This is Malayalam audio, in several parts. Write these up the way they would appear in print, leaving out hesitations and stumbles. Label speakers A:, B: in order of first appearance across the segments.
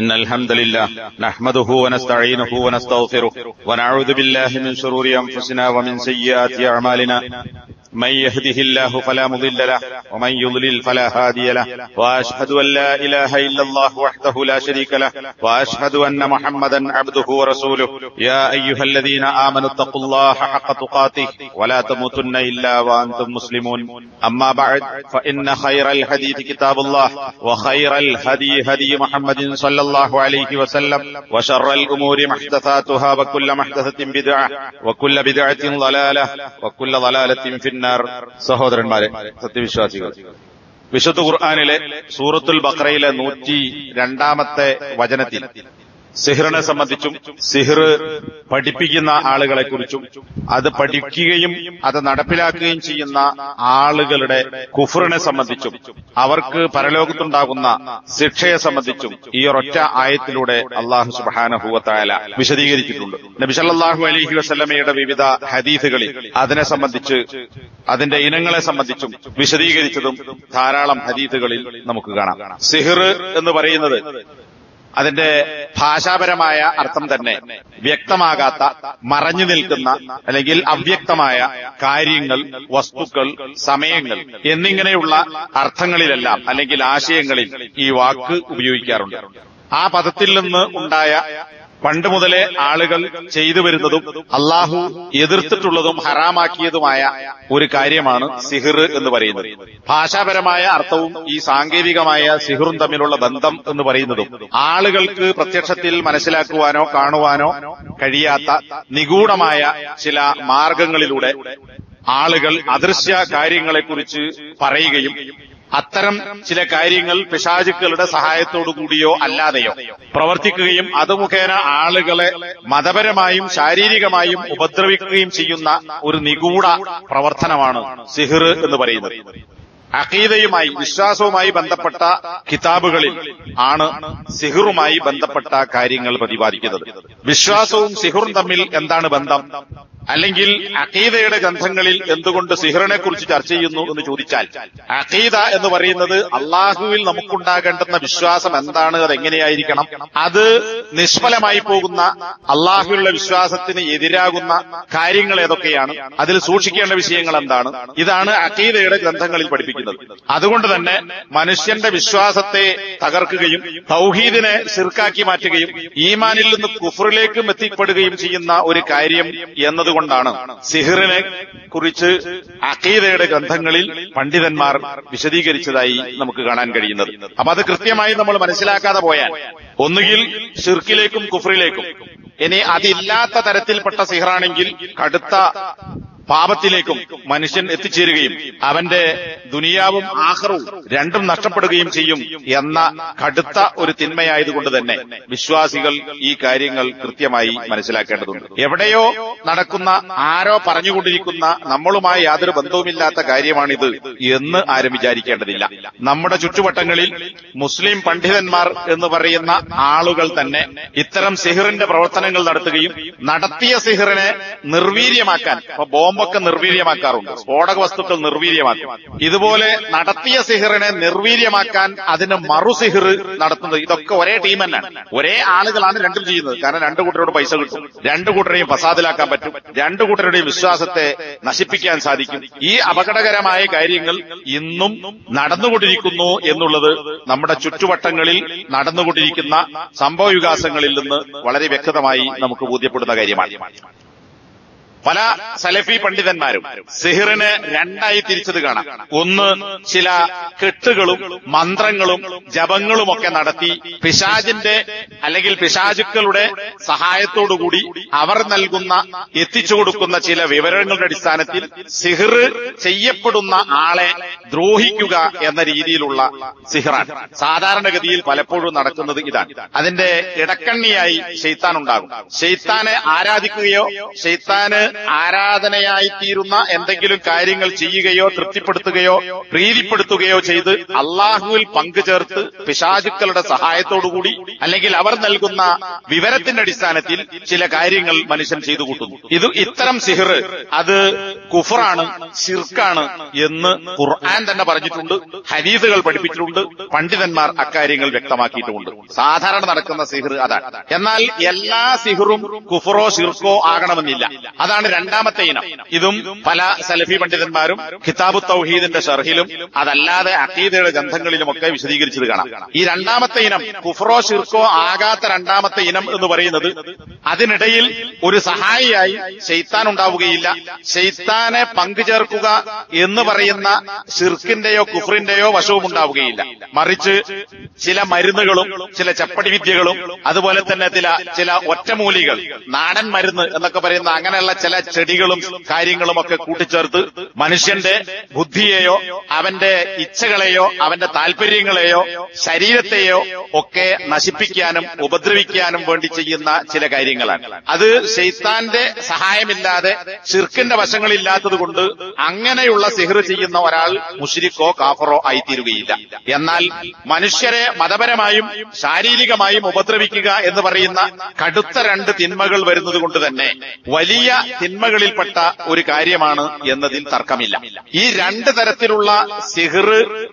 A: إن الحمد لله نحمده ونستعينه ونستغفره ونعوذ بالله من شرور أنفسنا ومن سيئات أعمالنا من يهده الله فلا مضل له ومن يضلل فلا هادي له وأشهد أن لا إله إلا الله وحده لا شريك له وأشهد أن محمدا عبده ورسوله يا أيها الذين آمنوا اتقوا الله حق تقاته ولا تموتن إلا وأنتم مسلمون أما بعد فإن خير الحديث كتاب الله وخير الهدي هدي محمد صلى الله عليه وسلم وشر الأمور محدثاتها وكل محدثة بدعة وكل بدعة ضلالة وكل ضلالة في സഹോദരന്മാരെ, സത്യവിശ്വാസികൾ, വിശുദ്ധ ഖുർആനിലെ സൂറത്തുൽ ബഖറയിലെ 102 വചനത്തിൽ സിഹ്റിനെ സംബന്ധിച്ചും സിഹ്ർ പഠിപ്പിക്കുന്ന ആളുകളെക്കുറിച്ചും അത് പഠിക്കുകയും അത് നടപ്പിലാക്കുകയും ചെയ്യുന്ന ആളുകളുടെ കുഫ്റിനെ സംബന്ധിച്ചും അവർക്ക് പരലോകത്തുണ്ടാകുന്ന ശിക്ഷയെ സംബന്ധിച്ചും ഈ ഒരൊറ്റ ആയത്തിലൂടെ അല്ലാഹു സുബ്ഹാനഹു വ തആല വിശദീകരിച്ചിട്ടുണ്ട്. നബി സല്ലല്ലാഹു അലൈഹി വസല്ലമയുടെ വിവിധ ഹദീസുകളിൽ അതിനെ സംബന്ധിച്ച് അതിന്റെ ഇനങ്ങളെ സംബന്ധിച്ചും വിശദീകരിച്ചതും ധാരാളം ഹദീസുകളിൽ നമുക്ക് കാണാം. സിഹ്ർ എന്ന് പറയുന്നത് അതിന്റെ ഭാഷാപരമായ അർത്ഥം തന്നെ വ്യക്തമാകാത്ത, മറഞ്ഞു നിൽക്കുന്ന അല്ലെങ്കിൽ അവ്യക്തമായ കാര്യങ്ങൾ, വസ്തുക്കൾ, സമയങ്ങൾ എന്നിങ്ങനെയുള്ള അർത്ഥങ്ങളിലെല്ലാം അല്ലെങ്കിൽ ആശയങ്ങളിൽ ഈ വാക്ക് ഉപയോഗിക്കാറുണ്ട്. ആ പദത്തിൽ നിന്ന് ഉണ്ടായ പണ്ട് മുതലേ ആളുകൾ ചെയ്തു വരുന്നതും അള്ളാഹു എതിർത്തിട്ടുള്ളതും ഹറാമാക്കിയതുമായ ഒരു കാര്യമാണ് സിഹ്ർ എന്ന് പറയുന്നത്. ഭാഷാപരമായ അർത്ഥവും ഈ സാങ്കേതികമായ സിഹ്റും തമ്മിലുള്ള ബന്ധം എന്ന് പറയുന്നതും ആളുകൾക്ക് പ്രത്യക്ഷത്തിൽ മനസ്സിലാക്കുവാനോ കാണുവാനോ കഴിയാത്ത നിഗൂഢമായ ചില മാർഗങ്ങളിലൂടെ ആളുകൾ അദൃശ്യ കാര്യങ്ങളെക്കുറിച്ച് പറയുകയും അത്തരം ചില കാര്യങ്ങൾ പിശാചുക്കളുടെ സഹായത്തോടുകൂടിയോ അല്ലാതെയോ പ്രവർത്തിക്കുകയും അത് മുഖേന ആളുകളെ മതപരമായും ശാരീരികമായും ഉപദ്രവിക്കുകയും ചെയ്യുന്ന ഒരു നിഗൂഢ പ്രവർത്തനമാണ് സിഹ്ർ എന്ന് പറയുന്നത്. അഖീദയുമായി, വിശ്വാസവുമായി ബന്ധപ്പെട്ട കിതാബുകളിൽ ആണ് സിഹ്റുമായി ബന്ധപ്പെട്ട കാര്യങ്ങൾ പ്രതിപാദിക്കുന്നത്. വിശ്വാസവും സിഹ്റും തമ്മിൽ എന്താണ് ബന്ധം? അല്ലെങ്കിൽ അഖീദയുടെ ഗ്രന്ഥങ്ങളിൽ എന്തുകൊണ്ട് സിഹ്റിനെ കുറിച്ച് ചർച്ച ചെയ്യുന്നു എന്ന് ചോദിച്ചാൽ, അഖീദ എന്ന് പറയുന്നത് അള്ളാഹുവിൽ നമുക്കുണ്ടാകേണ്ടുന്ന വിശ്വാസം എന്താണ്, അതെങ്ങനെയായിരിക്കണം, അത് നിഷ്ഫലമായി പോകുന്ന അള്ളാഹുവിലുള്ള വിശ്വാസത്തിന് എതിരാകുന്ന കാര്യങ്ങൾ ഏതൊക്കെയാണ്, അതിൽ സൂക്ഷിക്കേണ്ട വിഷയങ്ങൾ എന്താണ്, ഇതാണ് അഖീദയുടെ ഗ്രന്ഥങ്ങളിൽ പഠിപ്പിക്കുന്നത്. അതുകൊണ്ട് തന്നെ മനുഷ്യന്റെ വിശ്വാസത്തെ തകർക്കുകയും തൗഹീദിനെ ശിർക്കാക്കി മാറ്റുകയും ഈമാനിൽ നിന്ന് കുഫ്റിലേക്കും എത്തിപ്പെടുകയും ചെയ്യുന്ന ഒരു കാര്യം എന്നതുകൊണ്ടാണ് സിഹ്റിനെ കുറിച്ച് അഖീദയുടെ ഗ്രന്ഥങ്ങളിൽ പണ്ഡിതന്മാർ വിശദീകരിച്ചതായി നമുക്ക് കാണാൻ കഴിയുന്നത്. അപ്പൊ അത് കൃത്യമായി നമ്മൾ മനസ്സിലാക്കാതെ പോയാൽ ഒന്നുകിൽ ശിർക്കിലേക്കും കുഫ്റിലേക്കും, ഇനി അതില്ലാത്ത തരത്തിൽപ്പെട്ട സിഹ്റാണെങ്കിൽ കടുത്ത പാപത്തിലേക്കും മനുഷ്യൻ എത്തിച്ചേരുകയും അവന്റെ ദുനിയാവും ആഖിറവും രണ്ടും നഷ്ടപ്പെടുകയും ചെയ്യും എന്ന കടുത്ത ഒരു തിന്മയായതുകൊണ്ട് തന്നെ വിശ്വാസികൾ ഈ കാര്യങ്ങൾ കൃത്യമായി മനസ്സിലാക്കേണ്ടതുണ്ട്. എവിടെയോ നടക്കുന്ന, ആരോ പറഞ്ഞുകൊണ്ടിരിക്കുന്ന, നമ്മളുമായി യാതൊരു ബന്ധവുമില്ലാത്ത കാര്യമാണിത് എന്ന് ആരും വിചാരിക്കേണ്ടതില്ല. നമ്മുടെ ചുറ്റുവട്ടങ്ങളിൽ മുസ്ലിം പണ്ഡിതന്മാർ എന്ന് പറയുന്ന ആളുകൾ തന്നെ ഇത്തരം സിഹ്റിന്റെ പ്രവർത്തനങ്ങൾ നടത്തുകയും നടത്തിയ സിഹ്റിനെ നിർവീര്യമാക്കാൻ, ബോംബൊക്കെ നിർവീര്യമാക്കാറുണ്ട്, സ്ഫോടക വസ്തുക്കൾ നിർവീര്യമാക്കും. ഇതുപോലെ നടത്തിയ സിഹ്റിനെ നിർവീര്യമാക്കാൻ അതിന് മറു സിഹ്ർ നടത്തുന്നത്, ഇതൊക്കെ ഒരേ ടീം തന്നെയാണ്, ഒരേ ആളുകളാണ് രണ്ടും ചെയ്യുന്നത്. കാരണം രണ്ടു കൂട്ടരോട് പൈസ കിട്ടും, രണ്ടു കൂട്ടരെയും ഫസാദിലാക്കാൻ പറ്റും, രണ്ടു കൂട്ടരുടെയും വിശ്വാസത്തെ നശിപ്പിക്കാൻ സാധിക്കും. ഈ അപകടകരമായ കാര്യങ്ങൾ ഇന്നും നടന്നുകൊണ്ടിരിക്കുന്നു എന്നുള്ളത് നമ്മുടെ ചുറ്റുവട്ടങ്ങളിൽ നടന്നുകൊണ്ടിരിക്കുന്ന സംഭവവികാസങ്ങളിൽ നിന്ന് വളരെ വ്യക്തമായി നമുക്ക് ബോധ്യപ്പെടുന്ന കാര്യമാണ്. പല സലഫി പണ്ഡിതന്മാരും സിഹ്റിനെ രണ്ടായി തിരിച്ചത് കാണാം. ഒന്ന്, ചില കെട്ടുകളും മന്ത്രങ്ങളും ജപങ്ങളുമൊക്കെ നടത്തി പിശാചിന്റെ അല്ലെങ്കിൽ പിശാചുക്കളുടെ സഹായത്തോടുകൂടി അവർ നൽകുന്ന, എത്തിച്ചു കൊടുക്കുന്ന ചില വിവരങ്ങളുടെ അടിസ്ഥാനത്തിൽ സിഹ്ർ ചെയ്യപ്പെടുന്ന ആളെ ദ്രോഹിക്കുക എന്ന രീതിയിലുള്ള സിഹ്റാണ്. സാധാരണഗതിയിൽ പലപ്പോഴും നടക്കുന്നത് ഇതാണ്. അതിന്റെ ഇടക്കണ്ണിയായി ശൈത്താൻ ഉണ്ടാകും. ശൈത്താനെ ആരാധിക്കുകയോ ശൈത്താന് ആരാധനയായിത്തീരുന്ന എന്തെങ്കിലും കാര്യങ്ങൾ ചെയ്യുകയോ തൃപ്തിപ്പെടുത്തുകയോ പ്രീതിപ്പെടുത്തുകയോ ചെയ്ത് അള്ളാഹുവിൽ പങ്കുചേർത്ത് പിശാചുക്കളുടെ സഹായത്തോടുകൂടി അല്ലെങ്കിൽ അവർ നൽകുന്ന വിവരത്തിന്റെ അടിസ്ഥാനത്തിൽ ചില കാര്യങ്ങൾ മനുഷ്യൻ ചെയ്തു കൂട്ടുന്നു. ഇത്തരം സിഹർ അത് കുഫറാണ്, ശിർക്കാണ് എന്ന് ഖുർആൻ തന്നെ പറഞ്ഞിട്ടുണ്ട്, ഹദീസുകൾ പഠിപ്പിച്ചിട്ടുണ്ട്, പണ്ഡിതന്മാർ അക്കാര്യങ്ങൾ വ്യക്തമാക്കിയിട്ടുമുണ്ട്. സാധാരണ നടക്കുന്ന സിഹർ അതാണ്. എന്നാൽ എല്ലാ സിഹറും കുഫറോ ശിർക്കോ ആകണമെന്നില്ല. അതാണ് രണ്ടാമത്തെ ഇനം. ഇതും പല സലഫി പണ്ഡിതന്മാരും കിതാബു തൗഹീദിന്റെ ഷർഹിലും അതല്ലാതെ അഖീദയുടെ ഗ്രന്ഥങ്ങളിലുമൊക്കെ വിശദീകരിച്ചത് കാണാം. ഈ രണ്ടാമത്തെ ഇനം കുഫറോ ശിർക്കോ ആകാത്ത രണ്ടാമത്തെ ഇനം എന്ന് പറയുന്നത് അതിനിടയിൽ ഒരു സഹായിയായി ശൈത്താൻ ഉണ്ടാവുകയില്ല. ശൈത്താനെ പങ്കുചേർക്കുക എന്ന് പറയുന്ന ശിർക്കിന്റെയോ കുഫറിന്റെയോ വശവും ഉണ്ടാവുകയില്ല. മറിച്ച് ചില മരുന്നുകളും ചില ചപ്പടി വിദ്യകളും അതുപോലെ തന്നെ ചില ഒറ്റമൂലികൾ, നാടൻ മരുന്ന് എന്നൊക്കെ പറയുന്ന അങ്ങനെയുള്ള ചില ചെടികളും കാര്യങ്ങളും ഒക്കെ കൂട്ടിച്ചേർത്ത് മനുഷ്യന്റെ ബുദ്ധിയെയോ അവന്റെ ഇച്ഛകളെയോ അവന്റെ താല്പര്യങ്ങളെയോ ശരീരത്തെയോ ഒക്കെ നശിപ്പിക്കാനും ഉപദ്രവിക്കാനും വേണ്ടി ചെയ്യുന്ന ചില കാര്യങ്ങളാണ്. അത് ശൈത്താന്റെ സഹായമില്ലാതെ ശിർക്കിന്റെ വശങ്ങളില്ലാത്തത് കൊണ്ട് അങ്ങനെയുള്ള സിഹർ ചെയ്യുന്ന ഒരാൾ മുശ്രിക്കോ കാഫറോ ആയിത്തീരുകയില്ല. എന്നാൽ മനുഷ്യരെ മതപരമായും ശാരീരികമായും ഉപദ്രവിക്കുക എന്ന് പറയുന്ന കടുത്ത രണ്ട് തിന്മകൾ വരുന്നത് കൊണ്ട് തന്നെ വലിയ തിന്മകളിൽപ്പെട്ട ഒരു കാര്യമാണ് എന്നതിൽ തർക്കമില്ല. ഈ രണ്ട് തരത്തിലുള്ള സിഹർ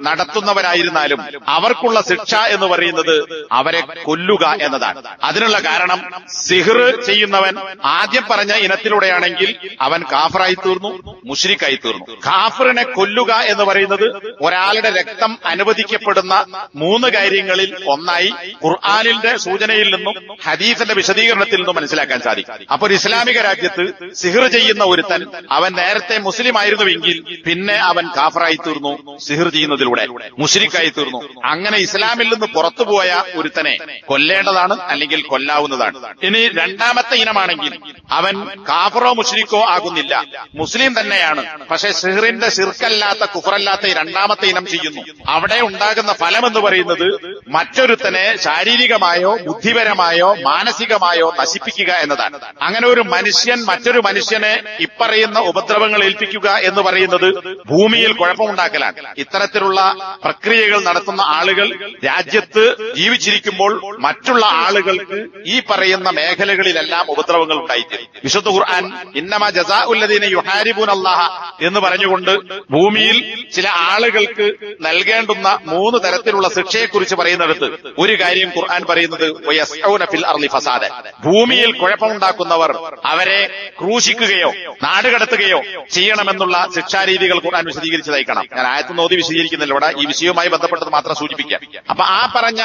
A: നടത്തുന്നവരായിരുന്നാലും അവർക്കുള്ള ശിക്ഷ എന്ന് പറയുന്നത് അവരെ കൊല്ലുക എന്നതാണ്. അതിനുള്ള കാരണം സിഹർ ചെയ്യുന്നവൻ ആദ്യം പറഞ്ഞ ഇനത്തിലൂടെയാണെങ്കിൽ അവൻ കാഫറായി തീർന്നു, മുശ്രിക്കായി തീർന്നു. കാഫറിനെ കൊല്ലുക എന്ന് പറയുന്നത് ഒരാളുടെ രക്തം അനുവദിക്കപ്പെടുന്ന 3 കാര്യങ്ങളിൽ ഒന്നായി ഖുർആനിന്റെ സൂചനയിൽ നിന്നും ഹദീസിന്റെ വിശദീകരണത്തിൽ നിന്നും മനസ്സിലാക്കാൻ സാധിക്കും. അപ്പോൾ ഇസ്ലാമിക രാജ്യത്ത് സിഹർ ചെയ്യുന്ന ഒരുത്തൻ അവൻ നേരത്തെ മുസ്ലിം ആയിരുന്നുവെങ്കിൽ പിന്നെ അവൻ കാഫറായി തീർന്നു, സിഹർ ചെയ്യുന്നതിലൂടെ മുശ്രിക്കായി തീർന്നു. അങ്ങനെ ഇസ്ലാമിൽ നിന്ന് പുറത്തുപോയ ഒരുത്തനെ കൊല്ലേണ്ടതാണ്, അല്ലെങ്കിൽ കൊല്ലാവുന്നതാണ്. ഇനി രണ്ടാമത്തെ ഇനമാണെങ്കിൽ അവൻ കാഫറോ മുശ്രിക്കോ ആകുന്നില്ല, മുസ്ലിം തന്നെയാണ്. പക്ഷെ സിഹറിന്റെ ശിർക്കല്ലാത്ത കുഫറല്ലാത്ത ഈ രണ്ടാമത്തെ ഇനം ചെയ്യുന്നു. അവിടെ ഉണ്ടാകുന്ന ഫലം എന്ന് പറയുന്നത് മറ്റൊരുത്തനെ ശാരീരികമായോ ബുദ്ധിപരമായോ മാനസികമായോ നശിപ്പിക്കുക എന്നതാണ്. അങ്ങനെ ഒരു മനുഷ്യൻ മറ്റൊരു മനുഷ്യനെ ഇപ്പറയുന്ന ഉപദ്രവങ്ങൾ ഏൽപ്പിക്കുക എന്ന് പറയുന്നത് ഭൂമിയിൽ കുഴപ്പമുണ്ടാക്കലാണ്. ഇത്തരത്തിലുള്ള പ്രക്രിയകൾ നടത്തുന്ന ആളുകൾ രാജ്യത്ത് ജീവിച്ചിരിക്കുമ്പോൾ മറ്റുള്ള ആളുകൾക്ക് ഈ പറയുന്ന മേഖലകളിലെല്ലാം ഉപദ്രവങ്ങൾ ഉണ്ടായിത്തീരും. വിശുദ്ധ ഖുർആൻ ഇന്നമാ ജസാഉല്ലദീന യുഹാരിബൂനല്ലാഹ എന്ന് പറഞ്ഞുകൊണ്ട് ഭൂമിയിൽ ചില ആളുകൾക്ക് നൽകേണ്ടുന്ന 3 തരത്തിലുള്ള ശിക്ഷയെക്കുറിച്ച് പറയുന്നിടത്ത് ഒരു കാര്യം ഖുർആൻ പറയുന്നത് വയസ്ഊന ഫിൽ അർളി ഫസാദ, ഭൂമിയിൽ കുഴപ്പമുണ്ടാക്കുന്നവർ അവരെ ക്രൂശിക്കുകയോ നാടുകടത്തുകയോ ചെയ്യണമെന്നുള്ള ശിക്ഷാരീതികൾ ഖുർആൻ വിശദീകരിച്ചതായി കാണാം. ഞാൻ ആയത്ത് നോതി വിശദീകരിക്കുന്നില്ല, ഇവിടെ ഈ വിഷയവുമായി ബന്ധപ്പെട്ടത് മാത്രം സൂചിപ്പിക്കാം. അപ്പൊ ആ പറഞ്ഞ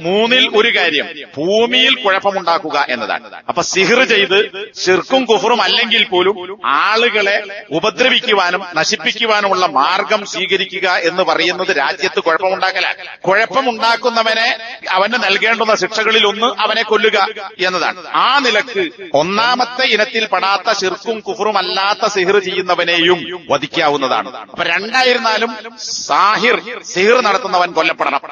A: 3-ൽ ഒരു കാര്യം ഭൂമിയിൽ കുഴപ്പമുണ്ടാക്കുക എന്നതാണ്. അപ്പൊ സിഹർ ചെയ്ത് ശിർക്കും കുഫറും അല്ലെങ്കിൽ പോലും ആളുകളെ ഉപദ്രവിക്കുവാനും നശിപ്പിക്കുവാനുമുള്ള മാർഗം സ്വീകരിക്കുക എന്ന് പറയുന്നത് രാജ്യത്ത് കുഴപ്പമുണ്ടാക്കലാണ്. കുഴപ്പമുണ്ടാക്കുന്നവനെ അവന് നൽകേണ്ടുന്ന ശിക്ഷകളിൽ ഒന്ന് അവനെ കൊല്ലുക എന്നതാണ്. ആ നിലക്ക് ഒന്നാമത്തെ ഇനത്തിൽ പെടാത്ത ശിർക്കും കുഫറും അല്ലാത്ത സിഹർ ചെയ്യുന്നവനെയും വധിക്കാവുന്നതാണ്. അപ്പൊ രണ്ടായിരുന്നാലും സിഹർ നടത്തുന്നവൻ കൊല്ലപ്പെടണം.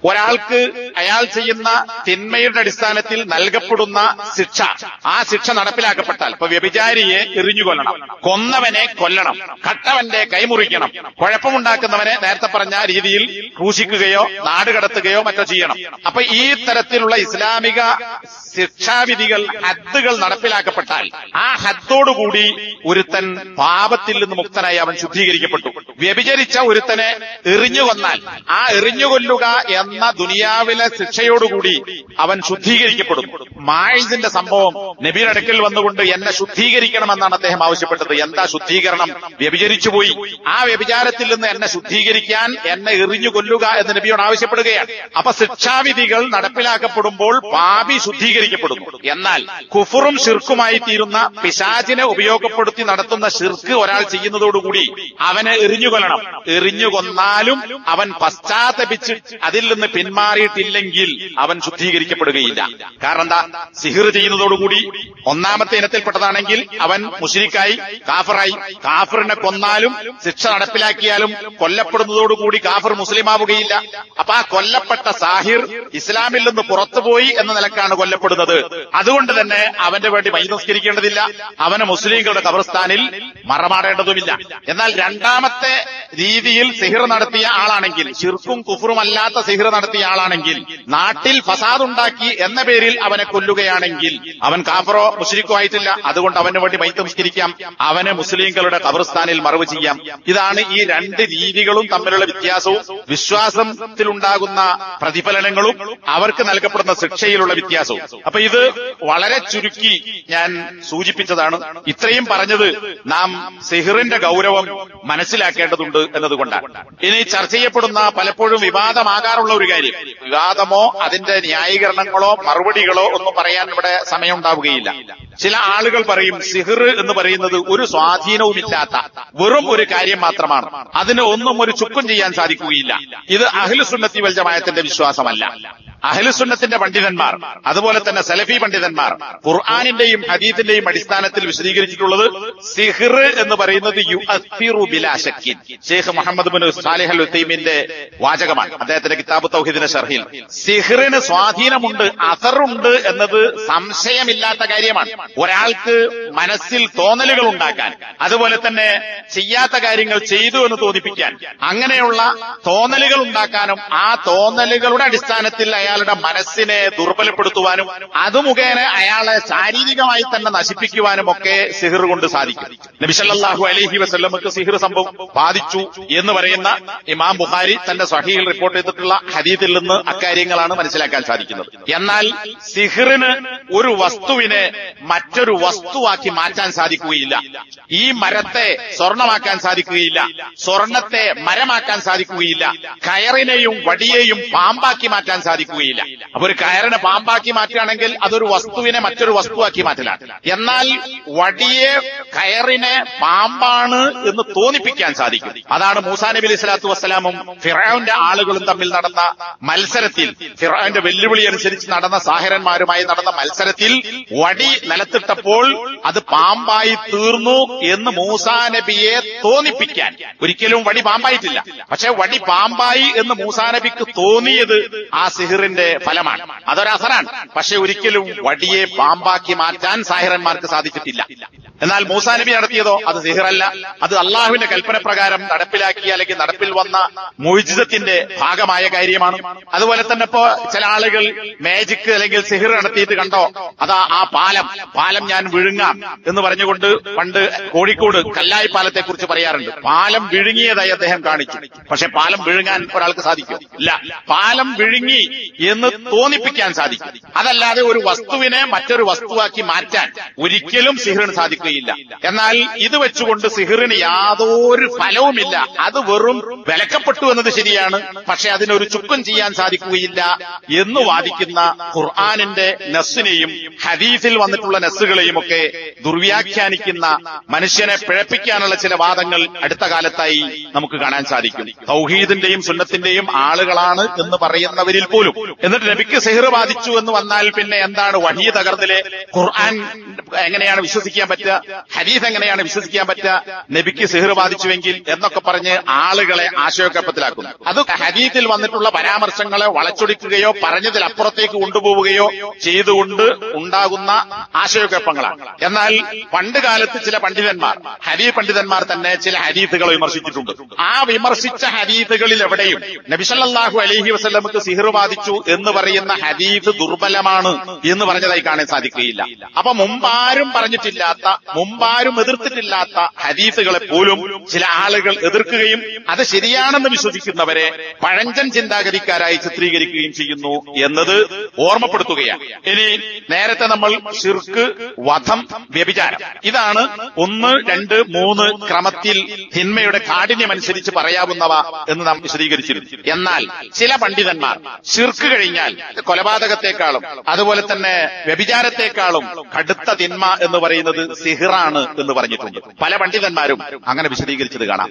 A: ഒരാൾക്ക് അയാൾ ചെയ്യുന്ന തിന്മയുടെ അടിസ്ഥാനത്തിൽ നൽകപ്പെടുന്ന ശിക്ഷ, ആ ശിക്ഷ നടപ്പിലാക്കപ്പെട്ടാൽ ഇപ്പൊ വ്യഭിചാരിയെ എറിഞ്ഞു കൊല്ലണം, കൊന്നവനെ കൊല്ലണം, കട്ടവന്റെ കൈമുറിക്കണം, കുഴപ്പമുണ്ടാക്കുന്നവനെ നേരത്തെ പറഞ്ഞ രീതിയിൽ ക്രൂശിക്കുകയോ നാടുകടത്തുകയോ മറ്റോ ചെയ്യണം. അപ്പൊ ഈ തരത്തിലുള്ള ഇസ്ലാമിക ശിക്ഷാവിധികൾ, ഹദ്ദുകൾ നടപ്പിലാക്കപ്പെട്ടാൽ ആ ഹദ്ദോടുകൂടി ഒരുത്തൻ പാപത്തിൽ നിന്ന് മുക്തനായി അവൻ ശുദ്ധീകരിക്കപ്പെട്ടു. വ്യഭിചരിച്ച ഒരുത്തനെ എറിഞ്ഞു കൊന്നാൽ ആ എറിഞ്ഞുകൊല്ലുക എന്ന ദുനിയാവിലെ ശിക്ഷയോടുകൂടി അവൻ ശുദ്ധീകരിക്കപ്പെടും. മായിസിന്റെ സംഭവം നബിയുടെ അടുക്കൽ വന്നുകൊണ്ട് എന്നെ ശുദ്ധീകരിക്കണമെന്നാണ് അദ്ദേഹം ആവശ്യപ്പെട്ടത്. എന്താ ശുദ്ധീകരണം? വ്യഭിചരിച്ചുപോയി, ആ വ്യഭിചാരത്തിൽ നിന്ന് എന്നെ ശുദ്ധീകരിക്കാൻ എന്നെ എറിഞ്ഞു കൊല്ലുക എന്ന് നബിയോട് ആവശ്യപ്പെടുകയാണ്. അപ്പൊ ശിക്ഷാവിധികൾ നടപ്പിലാക്കപ്പെടുമ്പോൾ പാപി ശുദ്ധീകരിക്കപ്പെടുന്നു. എന്നാൽ കുഫറും ഷിർക്കുമായി തീരുന്ന പിശാചിനെ ഉപയോഗപ്പെടുത്തി നടത്തുന്ന ഷിർക്ക് ഒരാൾ ചെയ്യുന്നതോടുകൂടി അവനെ എറിഞ്ഞുകൊല്ലണം. എറിഞ്ഞുകൊന്നാലും അവൻ പശ്ചാത്തപിച്ച് അതിൽ നിന്ന് പിന്മാറിയിട്ടില്ലെങ്കിൽ അവൻ ശുദ്ധീകരിക്കപ്പെടുകയില്ല. കാരണം എന്താ? സിഹിർ ചെയ്യുന്നതോടുകൂടി ഒന്നാമത്തെ ഇനത്തിൽപ്പെട്ടതാണെങ്കിൽ അവൻ മുശ്രിക്കായി, കാഫറായി. കാഫറിനെ കൊന്നാലും ശിക്ഷ നടപ്പിലാക്കിയാലും കൊല്ലപ്പെടുന്നതോടുകൂടി കാഫർ മുസ്ലിമാവുകയില്ല. അപ്പൊ ആ കൊല്ലപ്പെട്ട സാഹിർ ഇസ്ലാമിൽ നിന്ന് പുറത്തുപോയി എന്ന നിലക്കാണ് കൊല്ലപ്പെടുന്നത്. അതുകൊണ്ട് തന്നെ അവന്റെ വേണ്ടി മയ്യിത്ത് നിസ്കരിക്കേണ്ടതില്ല, അവനെ മുസ്ലിങ്ങളുടെ ഖബർസ്ഥാനിൽ മറമാടേണ്ടതുമില്ല. എന്നാൽ രണ്ടാമത്തെ രീതിയിൽ സിഹിർ നടത്തിയ ആളാണെങ്കിൽ, ശിർക്കും കുഫറും അല്ലാത്ത സിഹിർ നടത്തിയ ആളാണെങ്കിൽ, നാട്ടിൽ ഫസാദ് ഉണ്ടാക്കി എന്ന പേരിൽ അവനെ കൊല്ലുകയാണെങ്കിൽ അവൻ കാഫറോ മുശ്രിക്കോ ആയിട്ടില്ല. അതുകൊണ്ട് അവന് വേണ്ടി മയ്യിത്ത് നിസ്കരിക്കാം, അവനെ മുസ്ലിങ്ങളുടെ ഖബർസ്ഥാനിൽ മറവ് ചെയ്യാം. ഇതാണ് ഈ രണ്ട് രീതികളും തമ്മിലുള്ള വ്യത്യാസവും വിശ്വാസത്തിലുണ്ടാകുന്ന പ്രതിഫലനങ്ങളും അവർക്ക് നൽകപ്പെടുന്ന ശിക്ഷയിലുള്ള വ്യത്യാസവും. അപ്പൊ ഇത് വളരെ ചുരുക്കി ഞാൻ സൂചിപ്പിച്ചതാണ്. ഇത്രയും പറഞ്ഞത് നാം സിഹിറിന്റെ ഗൗരവം മനസ്സിലാക്കേണ്ടതുണ്ട് എന്നതുകൊണ്ടാണ്. ഇനി ചർച്ച ചെയ്യപ്പെടുന്ന പലപ്പോഴും വിവാദമാകാറുള്ള ഒരു കാര്യം, വിവാദമോ അതിന്റെ ന്യായീകരണങ്ങളോ മറുപടികളോ ഒന്നും പറയാൻ ഇവിടെ സമയമുണ്ടാവുകയില്ല. ചില ആളുകൾ പറയും സിഹിർ എന്ന് പറയുന്നത് ഒരു സ്വാധീനവുമില്ലാത്ത വെറും ഒരു കാര്യം മാത്രമാണ്, അതിന് ഒന്നും ഒരു ചുക്കും ചെയ്യാൻ സാധിക്കുകയില്ല. ഇത് അഹ്ലുസുന്നത്തി വൽ ജമാഅത്തിന്റെ വിശ്വാസമല്ല. അഹ്ലുസുന്നത്തിന്റെ പണ്ഡിതന്മാർ, അതുപോലെ തന്നെ സലഫി പണ്ഡിതന്മാർ ഖുർആനിന്റെയും ഹദീസിന്റെയും അടിസ്ഥാനത്തിൽ വിശദീകരിച്ചിട്ടുള്ളത് സിഹിർ എന്ന് പറയുന്നത് യുഅസ്സിറു ബിലാ ശക്കിൻ. ഷെയ്ഖ് മുഹമ്മദ് ബിൻ സാലിഹ് അൽ ഉസൈമിന്റെ വാചകമാണ് അദ്ദേഹത്തിന്റെ കിതാബ് തൗഹീദിന്റെ ശർഹിൽ. സിഹിറിന് സ്വാധീനമുണ്ട്, അസറുണ്ട് എന്നത് സംശയമില്ലാത്ത കാര്യമാണ്. ഒരാൾക്ക് മനസ്സിൽ തോന്നലുകൾ ഉണ്ടാക്കാൻ, അതുപോലെ തന്നെ ചെയ്യാത്ത കാര്യങ്ങൾ ചെയ്തു എന്ന് തോന്നിപ്പിക്കാൻ, അങ്ങനെയുള്ള തോന്നലുകൾ ഉണ്ടാക്കാനും ആ തോന്നലുകളുടെ അടിസ്ഥാനത്തിൽ അയാളുടെ മനസ്സിനെ ദുർബലപ്പെടുത്തുവാനും അത് മുഖേന അയാളെ ശാരീരികമായി തന്നെ നശിപ്പിക്കുവാനും ഒക്കെ സിഹിർ കൊണ്ട് സാധിക്കും. നബി സല്ലല്ലാഹു അലൈഹി വസല്ലമക്ക് സിഹിർ സംഭവം ബാധിച്ചു എന്ന് പറയുന്ന ഇമാം ബുഖാരി തന്റെ സ്വഹീഹിൽ റിപ്പോർട്ട് ചെയ്തിട്ടുള്ള ഹദീസിൽ നിന്ന് അക്കാര്യങ്ങളാണ് മനസ്സിലാക്കാൻ സാധിക്കുന്നത്. എന്നാൽ സിഹിറിന് ഒരു വസ്തുവിനെ മറ്റൊരു വസ്തുവാക്കി മാറ്റാൻ സാധിക്കുകയില്ല. ഈ മരത്തെ സ്വർണമാക്കാൻ സാധിക്കുകയില്ല, സ്വർണത്തെ മരമാക്കാൻ സാധിക്കുകയില്ല, കയറിനെയും വടിയെയും പാമ്പാക്കി മാറ്റാൻ സാധിക്കുകയില്ല. അപ്പൊ ഒരു കയറിനെ പാമ്പാക്കി മാറ്റുകയാണെങ്കിൽ അതൊരു വസ്തുവിനെ മറ്റൊരു വസ്തുവാക്കി മാറ്റലാണ്. എന്നാൽ വടിയെ കയറിനെ പാമ്പാണ് എന്ന് തോന്നിപ്പിക്കാൻ സാധിക്കും. അതാണ് മൂസാ നബി അലൈഹി സ്വലാത്തു വസ്സലാമും ഫിറഔന്റെ ആളുകളും തമ്മിൽ നടന്ന മത്സരത്തിൽ, ഫിറഔന്റെ വെല്ലുവിളി അനുസരിച്ച് നടന്ന സാഹിറന്മാരുമായി നടന്ന മത്സരത്തിൽ വടി നിലത്തിട്ടപ്പോൾ അത് പാമ്പായി തീർന്നു എന്ന് മൂസാ നബിയെ തോന്നിപ്പിക്കാൻ. ഒരിക്കലും വടി പാമ്പായിട്ടില്ല, പക്ഷെ വടി പാമ്പായി എന്ന് മൂസാ നബിക്ക് തോന്നിയത് ആ സിഹിറിന്റെ ഫലമാണ്, അതൊരസറാണ്. പക്ഷെ ഒരിക്കലും വടിയെ പാമ്പാക്കി മാറ്റാൻ സാഹിറന്മാർക്ക് സാധിച്ചിട്ടില്ല. എന്നാൽ മൂസാ നബി നടത്തിയതോ അത് സിഹിറല്ല, അത് അള്ളാഹുവിന്റെ കൽപ്പന പ്രകാരം നടപ്പിലാക്കിയ അല്ലെങ്കിൽ നടപ്പിൽ വന്ന മുഅ്ജിസത്തിന്റെ ഭാഗമായ കാര്യമാണ്. അതുപോലെ തന്നെ ഇപ്പോ ചില ആളുകൾ മാജിക് അല്ലെങ്കിൽ സിഹിർ നടത്തിയിട്ട് കണ്ടോ, അതാ ആ പാലം ഞാൻ വിഴുങ്ങാം എന്ന് പറഞ്ഞുകൊണ്ട് പണ്ട് കോഴിക്കോട് കല്ലായി പാലത്തെ കുറിച്ച് പറയാറുണ്ട്. പാലം വിഴുങ്ങിയതായി അദ്ദേഹം കാണിച്ചു. പക്ഷെ പാലം വിഴുങ്ങാൻ ഒരാൾക്ക് സാധിക്കും? ഇല്ല. പാലം വിഴുങ്ങി എന്ന് തോന്നിപ്പിക്കാൻ സാധിക്കും, അതല്ലാതെ ഒരു വസ്തുവിനെ മറ്റൊരു വസ്തുവാക്കി മാറ്റാൻ ഒരിക്കലും സിഹിറിന് സാധിക്കുകയില്ല. എന്നാൽ ഇത് വെച്ചുകൊണ്ട് സിഹിറിന് യാതൊരു ഫലവുമില്ല, അത് വെറും വിലക്കപ്പെട്ടു എന്നത് ശരിയാണ്, പക്ഷെ അതിനൊരു ചുക്കും ചെയ്യാൻ സാധിക്കുകയില്ല എന്ന് വാദിക്കുന്ന ഖുർആനിന്റെ നസ്സിനെയും ഹദീസിൽ വന്നിട്ടുള്ള നസ്സുകളെയും ഒക്കെ ദുർവ്യാഖ്യാനിക്കുന്ന, മനുഷ്യനെ പിഴപ്പിക്കാനുള്ള ചില വാദങ്ങൾ അടുത്ത കാലത്തായി നമുക്ക് കാണാൻ സാധിക്കും. തൗഹീദിന്റെയും സുന്നത്തിന്റെയും ആളുകളാണ് എന്ന് പറയുന്നവരിൽ പോലും. എന്നിട്ട് നബിക്ക് സിഹിർ ബാധിച്ചു എന്ന് വന്നാൽ പിന്നെ എന്താണ് വഹി തകർന്നിലെ? ഖുർആൻ എങ്ങനെയാണ് വിശ്വസിക്കാൻ പറ്റുക? ഹദീസ് എങ്ങനെയാണ് വിശ്വസിക്കാൻ പറ്റുക? നബിക്ക് സിഹിർ ബാധിച്ചുവെങ്കിൽ എന്നൊക്കെ പറഞ്ഞ് ആളുകളെ ആശയക്കുഴപ്പത്തിലാക്കുന്നു. അത് ഹദീസിൽ വന്നിട്ടുള്ള പരാമർശങ്ങളെ വളച്ചൊടിക്കുകയോ പറഞ്ഞതിലപ്പുറത്തേക്ക് കൊണ്ടുപോവുകയോ ചെയ്തുകൊണ്ട് ഉണ്ടാകുന്ന ആശയക്കുഴപ്പങ്ങളാണ്. എന്നാൽ പണ്ട് കാലത്ത് ചില പണ്ഡിതന്മാർ, ഹദീസ് പണ്ഡിതന്മാർ തന്നെ ചില ഹദീസുകളെ വിമർശിച്ചിട്ടുണ്ട്. ആ വിമർശിച്ച ഹദീസുകളിൽ എവിടെയും നബി സല്ലല്ലാഹു അലൈഹി വസല്ലമക്ക് സിഹിർ ബാധിച്ചു എന്ന് പറയുന്ന ഹദീസ് ദുർബലമാണ് എന്ന് പറഞ്ഞതായി കാണാൻ സാധിക്കുകയില്ല. അപ്പൊ മുമ്പാരും പറഞ്ഞിട്ടില്ലാത്ത, മുമ്പാരും എതിർത്തിട്ടില്ലാത്ത ഹദീസുകളെ പോലും ചില ആളുകൾ എതിർക്കുകയും അത് ശരിയാണെന്ന് വിശ്വസിക്കുന്നവരെ പഴഞ്ചൻ ചിന്താഗതിക്കാരായി ചിത്രീകരിക്കുകയും ചെയ്യുന്നു എന്നത് ഓർമ്മപ്പെടുത്തുകയാണ്. ഇനി നേരത്തെ നമ്മൾ ശിർക്ക്, വധം, വ്യഭിചാരം, ഇതാണ് 1, 2, 3 ക്രമത്തിൽ ക്രമത്തിൽ തിന്മയുടെ കാഠിന്യമനുസരിച്ച് പറയാവുന്നവ എന്ന് നാം വിശദീകരിച്ചിരുന്നു. എന്നാൽ ചില പണ്ഡിതന്മാർ ശിർക്ക് കഴിഞ്ഞാൽ കൊലപാതകത്തെക്കാളും അതുപോലെ തന്നെ വ്യഭിചാരത്തെക്കാളും കടുത്ത തിന്മ എന്ന് പറയുന്നത് സിഹ്റാണ് എന്ന് പറഞ്ഞിട്ടുണ്ട്. പല പണ്ഡിതന്മാരും അങ്ങനെ വിശദീകരിച്ചത് കാണാം.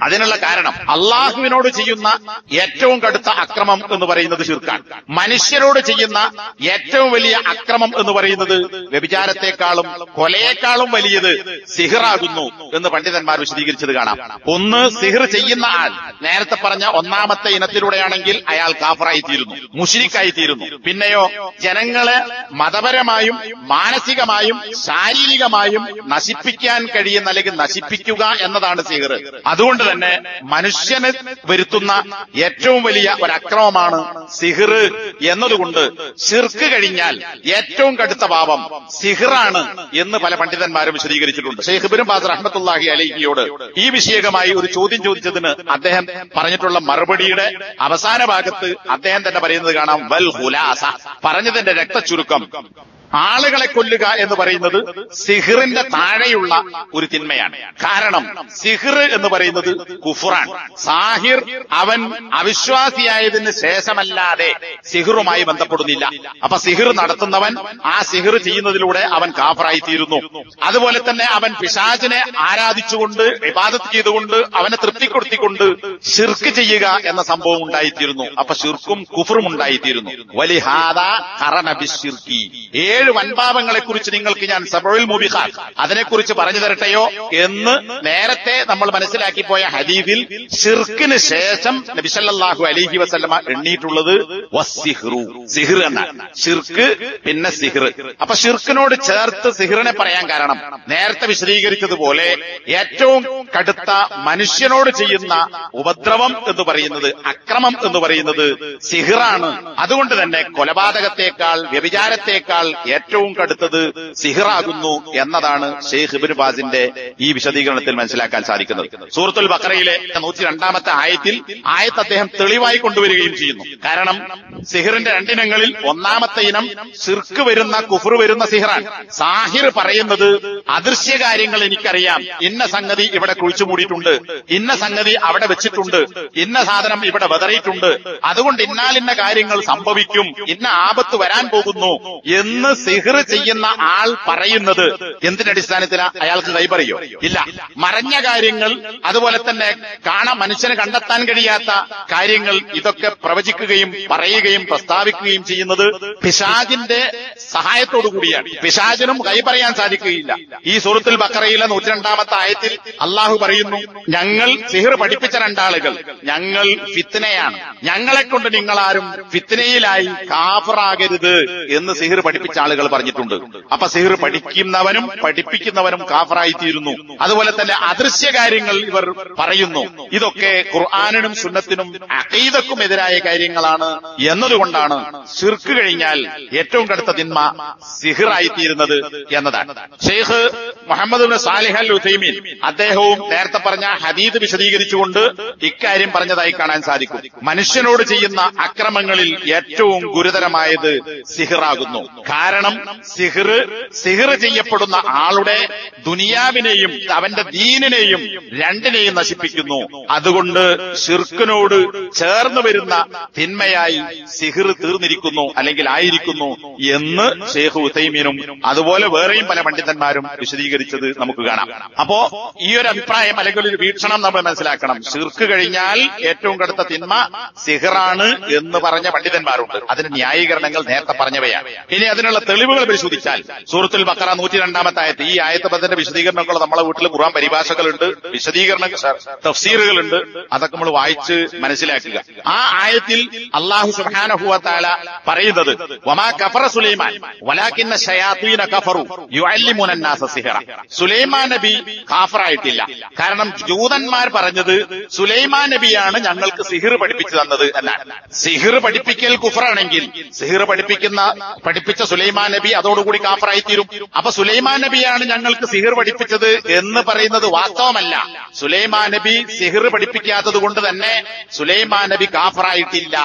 A: അതിനുള്ള കാരണം അള്ളാഹുവിനോട് ചെയ്യുന്ന ഏറ്റവും കടുത്ത അക്രമം എന്ന് പറയുന്നത് ശിർക്കാണ്. മനുഷ്യരോട് ചെയ്യുന്ന ഏറ്റവും വലിയ അക്രമം എന്ന് പറയുന്നത് വ്യഭിചാരത്തെക്കാളും കൊലയേക്കാളും വലിയത് സിഹ്റാകുന്നു എന്ന് പണ്ഡിതന്മാർ വിശദീകരിച്ചത് കാണാം. ഒന്ന്, സിഹ്ർ ചെയ്യുന്ന ആൾ നേരത്തെ പറഞ്ഞ ഒന്നാമത്തെ ഇനത്തിലൂടെയാണെങ്കിൽ അയാൾ കാഫറായിത്തീരുന്നു, മുശ്രിക്കായിത്തീരുന്നു. പിന്നെയോ ജനങ്ങളെ മതപരമായും മാനസികമായും ശാരീരികമായും നശിപ്പിക്കാൻ കഴിയുന്ന അല്ലെങ്കിൽ നശിപ്പിക്കുക എന്നതാണ് സിഹ്ർ. അതുകൊണ്ട് തന്നെ മനുഷ്യന് വരുത്തുന്ന ഏറ്റവും വലിയ ഒരക്രമമാണ് സിഹ്ർ എന്നതുകൊണ്ട് ശിർക്ക് കഴിഞ്ഞാൽ ഏറ്റവും കടുത്ത പാപം സിഹ്റാണ് എന്ന് പല പണ്ഡിതന്മാരും വിശദീകരിച്ചിട്ടുണ്ട്. ശൈഖ് ഇബ്നു ബാസ് റഹ്മത്തുള്ളാഹി അലൈഹിയോട് ഈ വിഷയകമായി ഒരു ചോദ്യം ചോദിച്ചതിന് അദ്ദേഹം പറഞ്ഞിട്ടുള്ള മറുപടിയുടെ അവസാന ഭാഗത്ത് അദ്ദേഹം തന്നെ പറയുന്നത് കാണാം, വൽ ഖുലാസ, പറഞ്ഞതിന്റെ രക്തചുരുക്കം, ആളുകളെ കൊല്ലുക എന്ന് പറയുന്നത് സിഹ്റിന്റെ താഴെയുള്ള ഒരു തിന്മയാണ്. കാരണം സിഹ്ർ എന്ന് പറയുന്നത് കുഫ്റാണ്. സാഹിർ അവൻ അവിശ്വാസിയായതിന് ശേഷമല്ലാതെ സിഹ്റുമായി ബന്ധപ്പെടുന്നില്ല. അപ്പൊ സിഹ്ർ നടത്തുന്നവൻ ആ സിഹ്ർ ചെയ്യുന്നതിലൂടെ അവൻ കാഫറായി തീരുന്നു. അതുപോലെ തന്നെ അവൻ പിശാചിനെ ആരാധിച്ചുകൊണ്ട് ഇബാദത്ത് ചെയ്തുകൊണ്ട് അവനെ തൃപ്തിപ്പെടുത്തിക്കൊണ്ട് ശിർക്ക് ചെയ്യുക എന്ന സംഭവം ഉണ്ടായിത്തീരുന്നു. അപ്പൊ ശിർക്കും കുഫ്റും ഉണ്ടായിത്തീരുന്നു. വലിഹാദാ ഖറന ബിശ്ശിർക്കി, 7 വൻപാപങ്ങളെ കുറിച്ച് നിങ്ങൾക്ക് ഞാൻ സബഉൽ മുബിഖാത്ത് അതിനെക്കുറിച്ച് പറഞ്ഞു തരട്ടെയോ എന്ന് നേരത്തെ നമ്മൾ മനസ്സിലാക്കിപ്പോയ ഹദീസിൽ ശിർക്കിന് ശേഷം നബി സല്ലല്ലാഹു അലൈഹി വസല്ലമ എണ്ണിയിട്ടുള്ളത് വസ്സിഹ്റു, സിഹ്ർ എന്നാണ്. ശിർക്ക് പിന്നെ സിഹ്ർ. അപ്പൊ ശിർക്കിനോട് ചേർത്ത് സിഹ്റിനെ പറയാൻ കാരണം നേരത്തെ വിശദീകരിച്ചതുപോലെ ഏറ്റവും കടുത്ത മനുഷ്യനോട് ചെയ്യുന്ന ഉപദ്രവം എന്ന് പറയുന്നത്, അക്രമം എന്ന് പറയുന്നത് സിഹ്റാണ്. അതുകൊണ്ട് തന്നെ കൊലപാതകത്തെക്കാൾ വ്യഭിചാരത്തെക്കാൾ ഏറ്റവും കടുത്തത് സിഹ്റാകുന്നു എന്നതാണ് ശൈഖ് ഇബ്നു ബാസിന്റെ ഈ വിശദീകരണത്തിൽ മനസ്സിലാക്കാൻ സാധിക്കുന്നത്. സൂറത്തുൽ ബഖറയിലെ 102-ാമത്തെ ആയത്ത് അദ്ദേഹം തെളിവായി കൊണ്ടുവരികയും ചെയ്യുന്നു. കാരണം സിഹ്റിന്റെ 2 ഇനങ്ങളിൽ ഒന്നാമത്തെ ഇനം ശിർക്ക് വരുന്ന കുഫ്ർ വരുന്ന സിഹ്റാണ്. സാഹിർ പറയുന്നത് അദൃശ്യകാര്യങ്ങൾ എനിക്കറിയാം, ഇന്ന സംഗതി ഇവിടെ കുഴിച്ചുമൂടിയിട്ടുണ്ട്, ഇന്ന സംഗതി അവിടെ വെച്ചിട്ടുണ്ട്, ഇന്ന സാധനം ഇവിടെ വെതറിയിട്ടുണ്ട്, അതുകൊണ്ട് ഇന്നാലിന്ന കാര്യങ്ങൾ സംഭവിക്കും, ഇന്ന ആപത്ത് വരാൻ പോകുന്നു എന്ന് സിഹ്ർ ചെയ്യുന്ന ആൾ പറയുന്നത് എന്തിന്റെ അടിസ്ഥാനത്തിലാ? അയാൾക്ക് കൈപറിയോ? ഇല്ല. മറഞ്ഞ കാര്യങ്ങൾ, അതുപോലെ തന്നെ മനുഷ്യന് കണ്ടെത്താൻ കഴിയാത്ത കാര്യങ്ങൾ, ഇതൊക്കെ പ്രവചിക്കുകയും പറയുകയും പ്രസ്താവിക്കുകയും ചെയ്യുന്നത് പിശാചിന്റെ സഹായത്തോടു കൂടിയാണ്. പിശാചിനും കൈപറയാൻ സാധിക്കുകയില്ല. ഈ സൂറത്തുൽ ബഖറയിലെ 102-ാമത്തെ ആയത്തിൽ അള്ളാഹു പറയുന്നു, ഞങ്ങൾ സിഹ്ർ പഠിപ്പിച്ച 2 ആളുകൾ, ഞങ്ങൾ ഫിത്നയാണ്, ഞങ്ങളെ കൊണ്ട് നിങ്ങളാരും ഫിത്നയിലായി കാഫറാകരുത് എന്ന് സിഹ്ർ പഠിപ്പിച്ച ആളുകൾ പറഞ്ഞിട്ടുണ്ട്. അപ്പൊ സിഹ്ർ പഠിക്കുന്നവനും പഠിപ്പിക്കുന്നവനും കാഫറായിത്തീരുന്നു. അതുപോലെ തന്നെ അദൃശ്യ കാര്യങ്ങൾ ഇവർ പറയുന്നു. ഇതൊക്കെ ഖുർആനിനും സുന്നത്തിനും അഖീദക്കും എതിരായ കാര്യങ്ങളാണ് എന്നതുകൊണ്ടാണ് ശിർക്ക് കഴിഞ്ഞാൽ ഏറ്റവും കടുത്ത തിന്മ സിഹ്റായിത്തീരുന്നത് എന്നതാണ്. ഷെയ്ഖ് മുഹമ്മദ് ഇബ്നു സാലിഹ് അൽ ഉസൈമീൻ അദ്ദേഹവും നേരത്തെ പറഞ്ഞ ഹദീദ് വിശദീകരിച്ചുകൊണ്ട് ഇക്കാര്യം പറഞ്ഞതായി കാണാൻ സാധിക്കും. മനുഷ്യനോട് ചെയ്യുന്ന അക്രമങ്ങളിൽ ഏറ്റവും ഗുരുതരമായത് സിഹ്റാകുന്നു. കാരണം സിഹ്ർ ചെയ്യപ്പെടുന്ന ആളുടെ ദുനിയാവിനെയും അവന്റെ ദീനിനെയും രണ്ടിനെയും നശിപ്പിക്കുന്നു. അതുകൊണ്ട് ശിർക്കിനോട് ചേർന്ന് വരുന്ന തിന്മയായി സിഹ്ർ തീർന്നിരിക്കുന്നു അല്ലെങ്കിൽ ആയിരിക്കുന്നു എന്ന് ശൈഖ് ഉസൈമീനും അതുപോലെ വേറെയും പല പണ്ഡിതന്മാരും വിശദീകരിച്ചത് നമുക്ക് കാണാം. അപ്പോ ഈ ഒരു അഭിപ്രായം അല്ലെങ്കിൽ ഒരു വീക്ഷണം നമ്മൾ മനസ്സിലാക്കണം. ശിർക്ക് കഴിഞ്ഞാൽ ഏറ്റവും കടുത്ത തിന്മ സിഹ്റാണ് എന്ന് പറഞ്ഞ പണ്ഡിതന്മാരുണ്ട്. അതിന് ന്യായീകരണങ്ങൾ നേരത്തെ പറഞ്ഞവയാണ്. ഇനി അതിനുള്ള തെളിവുകൾ പരിശോധിച്ചാൽ സൂറത്തുൽ ബഖറ 102-ാമത്തെ ആയത്ത്, ഈ ആയത്തത്തിന്റെ വിശദീകരണങ്ങൾ നമ്മളെ വീട്ടിൽ ഖുർആൻ പരിഭാഷകളുണ്ട്, തഫ്സീറുകളുണ്ട്, അതൊക്കെ നമ്മൾ വായിച്ച് മനസ്സിലാക്കുക. ആ ആയത്തിൽ അല്ലാഹു സുബ്ഹാനഹു വ തആല പറയുന്നത്, വമാ കഫറ സുലൈമാൻ വലാകിന്ന ശയാതീന കഫറു യുഅല്ലിമുന അന്നാസ സിഹ്റ. സുലൈമാൻ നബി കാഫറായിട്ടില്ല. കാരണം ജൂതന്മാർ പറഞ്ഞത് സുലൈമാൻ നബിയാണ് ഞങ്ങൾക്ക് സിഹ്ർ പഠിപ്പിച്ചു തന്നത് എന്നാണ്. സിഹ്ർ പഠിപ്പിക്കൽ കുഫറാണെങ്കിൽ സിഹ്ർ പഠിപ്പിച്ച സുലൈമാൻ സുലൈമാൻ നബി അതോടുകൂടി കാഫറായിത്തീരും. അപ്പൊ സുലൈമാൻ നബിയാണ് ഞങ്ങൾക്ക് സിഹിർ പഠിപ്പിച്ചത് എന്ന് പറയുന്നത് വാസ്തവമല്ല. സുലൈമാൻ നബി സിഹിർ പഠിപ്പിക്കാത്തത് കൊണ്ട് തന്നെ സുലൈമാൻ നബി കാഫറായിട്ടില്ല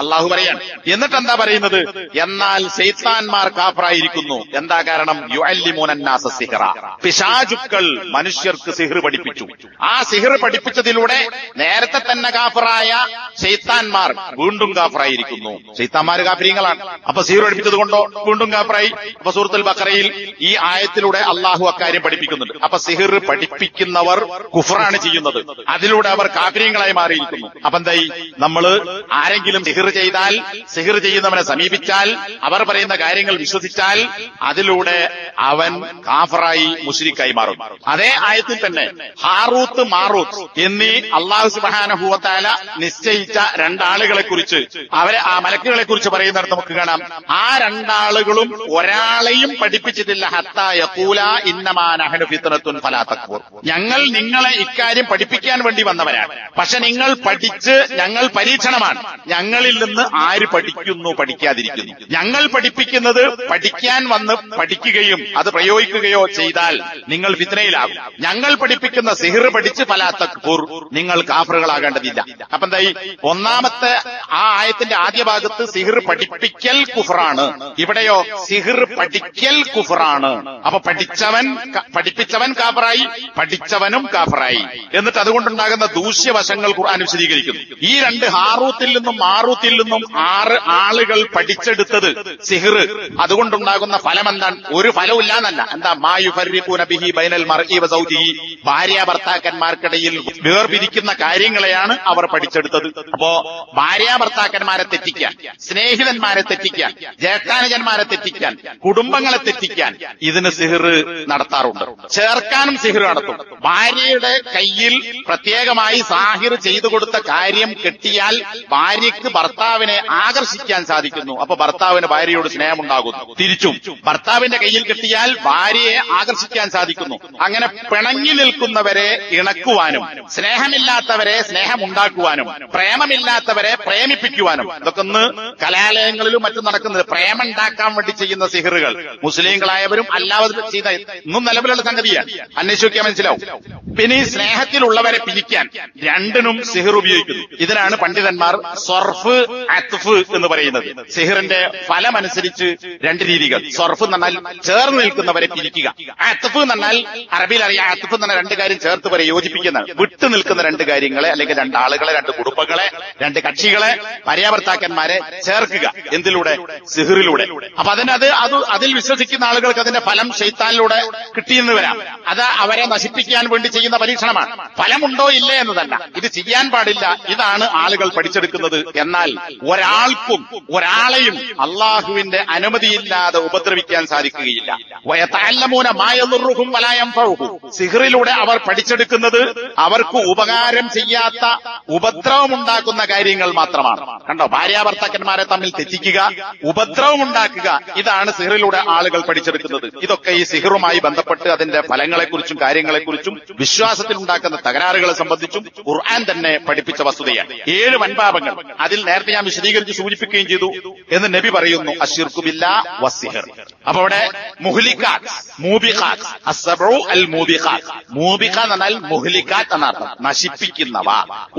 A: അള്ളാഹു പറയാണ്. എന്നിട്ട് എന്താ പറയുന്നത്? എന്നാൽ ശൈത്താന്മാർ കാഫറായിരിക്കുന്നു. എന്താ കാരണം? യുഅല്ലിമൂനന്നാസ സിഹ്റ, പിശാചുക്കൾ മനുഷ്യർക്ക് സിഹിർ പഠിപ്പിച്ചു. ആ സിഹിർ പഠിപ്പിച്ചതിലൂടെ നേരത്തെ തന്നെ കാഫറായ ശൈത്താന്മാർ വീണ്ടും കാഫറായിരിക്കുന്നു. ശൈത്താന്മാർ കാഫിരീങ്ങളാണ്. അപ്പൊ സിഹിർ പഠിപ്പിച്ചത് കൊണ്ടോ വീണ്ടും കാഫറായി. അപ്പൊ സൂറത്തുൽ ബഖറയിൽ ഈ ആയത്തിലൂടെ അള്ളാഹു അക്കാര്യം പഠിപ്പിക്കുന്നുണ്ട്. അപ്പൊ സിഹിർ പഠിപ്പിക്കുന്നവർ കുഫറാണ് ചെയ്യുന്നത്, അതിലൂടെ അവർ കാഫിരീങ്ങളായി മാറിയിരിക്കുന്നു. അപ്പൊ എന്തായി? നമ്മള് ആരെങ്കിലും സിഹിർ ചെയ്താൽ, സിഹിർ ചെയ്യുന്നവനെ സമീപിച്ചാൽ, അവർ പറയുന്ന കാര്യങ്ങൾ വിശ്വസിച്ചാൽ അതിലൂടെ അവൻ കാഫറായി മുശ്രിക്കായി മാറും. അതേ ആയത്തിൽ തന്നെ ഹാറൂത്ത് മാറൂത്ത് എന്നീ അല്ലാഹു സുബ്ഹാനഹു വ തആല നിശ്ചയിച്ച രണ്ടാളുകളെ കുറിച്ച്, അവരെ ആ മലക്കുകളെ കുറിച്ച് പറയുന്നിടത്ത് നമുക്ക് കാണാം, ആ രണ്ടാളുകളും ഒരാളെയും പഠിപ്പിച്ചിട്ടില്ല. ഹത്താ യഖൂലാ ഇന്നമാ നഹ്നു ഫിത്നത്തുൻ ഫലാ തക്ഫുർ, ഞങ്ങൾ നിങ്ങളെ ഇക്കാര്യം പഠിപ്പിക്കാൻ വേണ്ടി വന്നവരാണ്, പക്ഷെ നിങ്ങൾ പഠിച്ച് ഞങ്ങൾ പരീക്ഷണമാണ്. ഞങ്ങളിൽ നിന്ന് ആര് പഠിക്കുന്നു, പഠിക്കാതിരിക്കുന്നു. ഞങ്ങൾ പഠിപ്പിക്കുന്നത് പഠിക്കാൻ വന്ന് പഠിക്കുകയും അത് പ്രയോഗിക്കുകയോ ചെയ്താൽ നിങ്ങൾ ഫിത്നയിലാകും. ഞങ്ങൾ പഠിപ്പിക്കുന്ന സിഹിർ പഠിച്ച് ഫലാ തക്ഫുർ, നിങ്ങൾ കാഫറുകളാകേണ്ടതില്ല. അപ്പൊ എന്തായി? ഒന്നാമത്തെ ആ ആയത്തിന്റെ ആദ്യ ഭാഗത്ത് സിഹിർ പഠിപ്പിക്കൽ കുഫറാണ്, ഇവിടെയോ സിഹിർ പഠിക്കൽ കുഫറാണ്. അപ്പൊ പഠിപ്പിച്ചവൻ കാഫറായി, പഠിച്ചവനും കാഫറായി. എന്നിട്ട് അതുകൊണ്ടുണ്ടാകുന്ന ദൂഷ്യവശങ്ങൾ ഖുർആൻ വിശദീകരിക്കുന്നു. ഈ രണ്ട് ഹാറൂത്തിൽ നിന്നും മാറൂത്തിൽ നിന്നും 6 ആളുകൾ പഠിച്ചെടുത്തത് സിഹിർ, അതുകൊണ്ടുണ്ടാകുന്ന ഫലം എന്താണ്? ഒരു ഫലവും ഇല്ലാന്നല്ല. എന്താ? മാ യുഫർരിഖൂന ബിഹി ബൈനൽ മർഇ വ സൗജിഹി, ഭാര്യ ഭർത്താക്കന്മാർക്കിടയിൽ വേർപിരിക്കുന്ന കാര്യങ്ങളെയാണ് അവർ പഠിച്ചെടുത്തത്. അപ്പോ ഭാര്യ ഭർത്താക്കന്മാരെ തെറ്റിക്കാൻ, സ്നേഹിതന്മാരെ തെറ്റിക്കാൻ, ജ്യേഷ്ഠാനുജന്മാരെ തെറ്റിക്കാൻ, കുടുംബങ്ങളെ തെറ്റിക്കാൻ ഇതിന് സിഹിർ നടത്താറുണ്ട്. ചേർക്കാനും സിഹിർ നടത്തും. ഭാര്യയുടെ കയ്യിൽ പ്രത്യേകമായി സാഹിർ ചെയ്തു കൊടുത്ത കാര്യം കെട്ടിയാൽ ഭാര്യയ്ക്ക് ഭർത്താവിനെ ആകർഷിക്കാൻ സാധിക്കുന്നു. അപ്പൊ ഭർത്താവിന് ഭാര്യയോട് സ്നേഹമുണ്ടാകുന്നു. തിരിച്ചും ഭർത്താവിന്റെ കയ്യിൽ കെട്ടിയാൽ ഭാര്യയെ ആകർഷിക്കാൻ സാധിക്കുന്നു. അങ്ങനെ പിണങ്ങി നിൽക്കുന്നവരെ ഇണക്കുവാനും, സ്നേഹമില്ലാത്തവരെ സ്നേഹമുണ്ടാക്കുവാനും, പ്രേമമില്ലാത്തവരെ പ്രേമിപ്പിക്കുവാനും, ഇതൊക്കെ ഒന്ന് കലാലയങ്ങളിലും മറ്റും നടക്കുന്നത് പ്രേമുണ്ടാക്കാൻ വേണ്ടി ചെയ്യുന്ന സിഹിറുകൾ മുസ്ലിങ്ങളായവരും അല്ലാവരും ചെയ്ത ഇന്നും നിലവിലുള്ള സംഗതിയാണ്. അന്വേഷിക്കാൻ മനസ്സിലാവും. പിന്നെ ഈ സ്നേഹത്തിലുള്ളവരെ പിരിക്കാൻ രണ്ടിനും സിഹിർ ഉപയോഗിക്കുന്നു. ഇതിനാണ് പണ്ഡിതന്മാർ സർഫ് അത്ഫ് എന്ന് പറയുന്നത്. സിഹിറിന്റെ ഫലമനുസരിച്ച് 2 രീതികൾ. സർഫ് എന്ന് പറഞ്ഞാൽ ചേർന്ന് നിൽക്കുന്നവരെ പിരിക്കുക. അത്ഫ് എന്ന് പറഞ്ഞാൽ അറബിയിൽ അറിയാം, അത്ഫ് എന്ന് പറഞ്ഞാൽ 2 കാര്യം ചേർത്ത് വരെ യോജിപ്പിക്കുന്നതാണ്. വിട്ടു നിൽക്കുന്ന 2 കാര്യങ്ങളെ, അല്ലെങ്കിൽ 2 ആളുകളെ, 2 കുടുംബങ്ങളെ, 2 കക്ഷികളെ, ഭാര്യാഭർത്താക്കന്മാരെ ചേർക്കുക. എന്തിലൂടെ? സിഹിറിലൂടെ. അപ്പൊ അതിൽ വിശ്വസിക്കുന്ന ആളുകൾക്ക് അതിന്റെ ഫലം ശൈത്താനിലൂടെ കിട്ടിയെന്ന് വരാം. അത് അവരെ നശിപ്പിക്കാൻ വേണ്ടി ചെയ്യുന്ന പരീക്ഷണമാണ്. ഫലമുണ്ടോ ഇല്ലേ എന്നതല്ല, ഇത് ചെയ്യാൻ പാടില്ല. ഇതാണ് ആളുകൾ പഠിച്ചെടുക്കുന്നത്. എന്നാൽ ഒരാൾക്കും ഒരാളെയും അള്ളാഹുവിന്റെ അനുമതിയില്ലാതെ ഉപദ്രവിക്കാൻ സാധിക്കുകയില്ല. വയതഅല്ലമൂന മാ യദുർറുഹും വലാ യൻഫഉഹും, സിഹ്റിലൂടെ അവർ പഠിച്ചെടുക്കുന്നത് അവർക്ക് ഉപകാരം ചെയ്യാത്ത, ഉപദ്രവമുണ്ടാക്കുന്ന കാര്യങ്ങൾ മാത്രമാണ്. കണ്ടോ? ഭാര്യാഭർത്താക്കന്മാരെ തമ്മിൽ തെറ്റിക്കുക, ഉപദ്രവമുണ്ടാക്കുക, ഇതാണ് സിഹ്റിലൂടെ ആളുകൾ പഠിച്ചെടുക്കുന്നത്. ഇതൊക്കെ ഈ സിഹ്റുമായി ബന്ധപ്പെട്ട് അതിന്റെ ഫലങ്ങളെക്കുറിച്ചും കാര്യങ്ങളെക്കുറിച്ചും വിശ്വാസത്തിൽ ഉണ്ടാക്കുന്ന തകരാറുകളെ സംബന്ധിച്ചും ഖുർആൻ തന്നെ പഠിപ്പിച്ച വസ്തുതയാണ്. 7 വൻപാപങ്ങൾ അതിൽ നേരത്തെ ഞാൻ വിശദീകരിച്ച് സൂചിപ്പിക്കുകയും ചെയ്തു എന്ന് നബി പറയുന്നു. അശ്ശിർക്കു ബില്ലാഹ് വസ്സിഹർ. അപ്പൊ അവിടെ മുഹ്ലിക്കാത്ത്, മൂബിഖാത്ത്, അസ്സബഉ അൽ മൂബിഖാത്ത്. മൂബിഖ എന്ന് പറഞ്ഞാൽ മുഹ്ലിക്കാത്ത് എന്നർത്ഥം, നശിപ്പിക്കുന്നവ.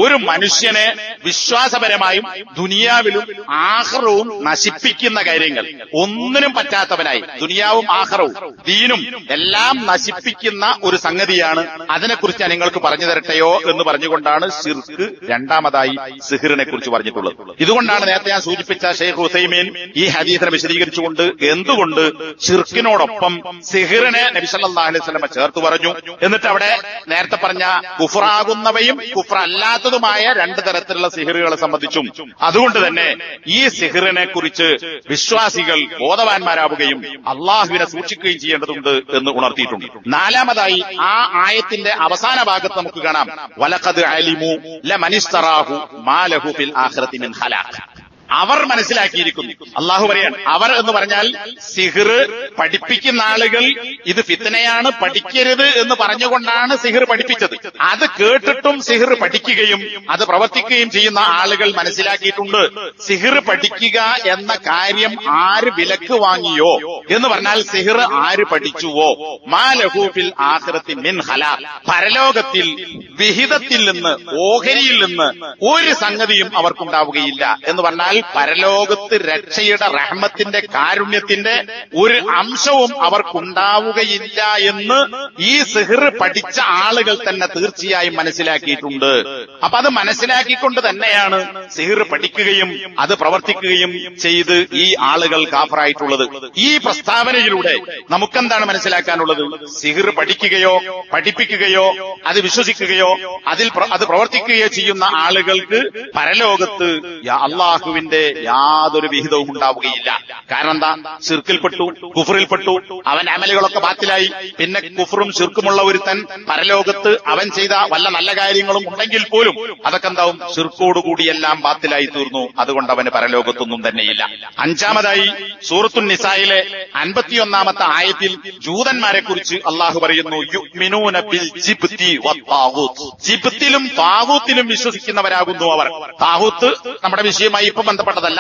A: ഒരു മനുഷ്യനെ വിശ്വാസപരമായും ദുനിയാവിലും ആഖിറവും നശിപ്പിക്കുന്ന കാര്യങ്ങൾ, ഒന്നിനും പറ്റാത്തവനായി ദുനിയാവും ആഖിറവും ദീനും എല്ലാം നശിപ്പിക്കുന്ന ഒരു സംഗതിയാണ്. അതിനെക്കുറിച്ച് ഞാൻ നിങ്ങൾക്ക് പറഞ്ഞു തരട്ടെയോ എന്ന് പറഞ്ഞുകൊണ്ടാണ് ശിർക്ക് രണ്ടാമതായി സിഹിറിനെ കുറിച്ച് പറഞ്ഞിട്ടുള്ളത്. ഇതുകൊണ്ടാണ് നേരത്തെ ഞാൻ സൂചിപ്പിച്ച ഷെയ്ഖ് ഉസൈമീൻ ഈ ഹദീസിനെ വിശദീകരിച്ചുകൊണ്ട് എന്തുകൊണ്ട് ശിർക്കിനോടൊപ്പം സിഹിറിനെ നബി സല്ലല്ലാഹു അലൈഹി വസല്ലം ചേർത്ത് പറഞ്ഞു. എന്നിട്ട് അവിടെ നേരത്തെ പറഞ്ഞ കുഫ്റാകുന്നവയും കുഫ്റല്ലാത്തതുമായ 2 തരത്തിലുള്ള സിഹിറുകളെ സംബന്ധിച്ചും, അതുകൊണ്ട് തന്നെ ഈ സിഹിറിനെ കുറിച്ച് വിശ്വാസികൾ ബോധവാന്മാരാവുകയും അള്ളാഹുവിനെ സൂക്ഷിക്കുകയും ചെയ്യേണ്ടതുണ്ട് എന്ന് ഉണർത്തിയിട്ടുണ്ട്. 4ാമതായി ആ ആയത്തിന്റെ അവസാന ഭാഗത്ത് നമുക്ക് കാണാം, വലഖദ് അലിമു ലമനിസ്തറാഹു മാ ലഹു ഫിൽ ആഖിറതി മിൻ ഖലാഖ്. അവർ മനസ്സിലാക്കിയിരിക്കുന്നു. അള്ളാഹു പറയാണ്, അവർ എന്ന് പറഞ്ഞാൽ സിഹിർ പഠിപ്പിക്കുന്ന ആളുകൾ ഇത് ഫിത്നയാണ്, പഠിക്കരുത് എന്ന് പറഞ്ഞുകൊണ്ടാണ് സിഹിർ പഠിപ്പിച്ചത്. അത് കേട്ടിട്ടും സിഹിർ പഠിക്കുകയും അത് പ്രവർത്തിക്കുകയും ചെയ്യുന്ന ആളുകൾ മനസ്സിലാക്കിയിട്ടുണ്ട്. സിഹിർ പഠിക്കുക എന്ന കാര്യം ആര് വിലക്ക് വാങ്ങിയോ, എന്ന് പറഞ്ഞാൽ സിഹിർ ആര് പഠിച്ചുവോ മാ ലഹു ഫിൽ ആഖിറത്തി മിൻ ഖലാഖ്, പരലോകത്തിൽ വിഹിതത്തിൽ നിന്ന്, ഓഹരിയിൽ നിന്ന് ഒരു സംഗതിയും അവർക്കുണ്ടാവുകയില്ല എന്ന് പറഞ്ഞാൽ പരലോകത്ത് രക്ഷയുടെ റഹ്മത്തിന്റെ കാരുണ്യത്തിന്റെ ഒരു അംശവും അവർക്കുണ്ടാവുകയില്ല എന്ന് ഈ സിഹിർ പഠിച്ച ആളുകൾ തന്നെ തീർച്ചയായും മനസ്സിലാക്കിയിട്ടുണ്ട്. അപ്പൊ അത് മനസ്സിലാക്കിക്കൊണ്ട് തന്നെയാണ് സിഹിർ പഠിക്കുകയും അത് പ്രവർത്തിക്കുകയും ചെയ്ത് ഈ ആളുകൾ കാഫറായിട്ടുള്ളത്. ഈ പ്രസ്താവനയിലൂടെ നമുക്കെന്താണ് മനസ്സിലാക്കാനുള്ളത്? സിഹിർ പഠിക്കുകയോ പഠിപ്പിക്കുകയോ അത് വിശ്വസിക്കുകയോ അത് പ്രവർത്തിക്കുകയോ ചെയ്യുന്ന ആളുകൾക്ക് പരലോകത്ത് അള്ളാഹുവിന്റെ യാതൊരു വിഹിതവും ഉണ്ടാവുകയില്ല. കാരണം എന്താ? ശിർക്കിൽപ്പെട്ടു, കുഫറിൽപ്പെട്ടു, അവൻ അമലുകളൊക്കെ ബാത്തിലായി. പിന്നെ കുഫറും ശിർക്കുമുള്ള ഒരുത്തൻ പരലോകത്ത് അവൻ ചെയ്ത വല്ല നല്ല കാര്യങ്ങളും ഉണ്ടെങ്കിൽ പോലും അതൊക്കെ എന്താവും? ശിർക്കോടുകൂടിയെല്ലാം ബാത്തിലായി തീർന്നു. അതുകൊണ്ട് അവന് പരലോകത്തൊന്നും തന്നെയില്ല. അഞ്ചാമതായി സൂറത്തുൻ നിസായിലെ 51-ാമത്തെ ആയത്തിൽ ജൂതന്മാരെ കുറിച്ച് അള്ളാഹു പറയുന്നു, യുഅ്മിനൂന ബിൽ ജിബ്തി വത്താഗൂത്ത്, ജിബ്തിലും താഗൂത്തിലും വിശ്വസിക്കുന്നവരാകുന്നു അവർ. താഗൂത്ത് നമ്മുടെ വിഷയമായി ഇപ്പം ബന്ധപ്പെട്ടതല്ല.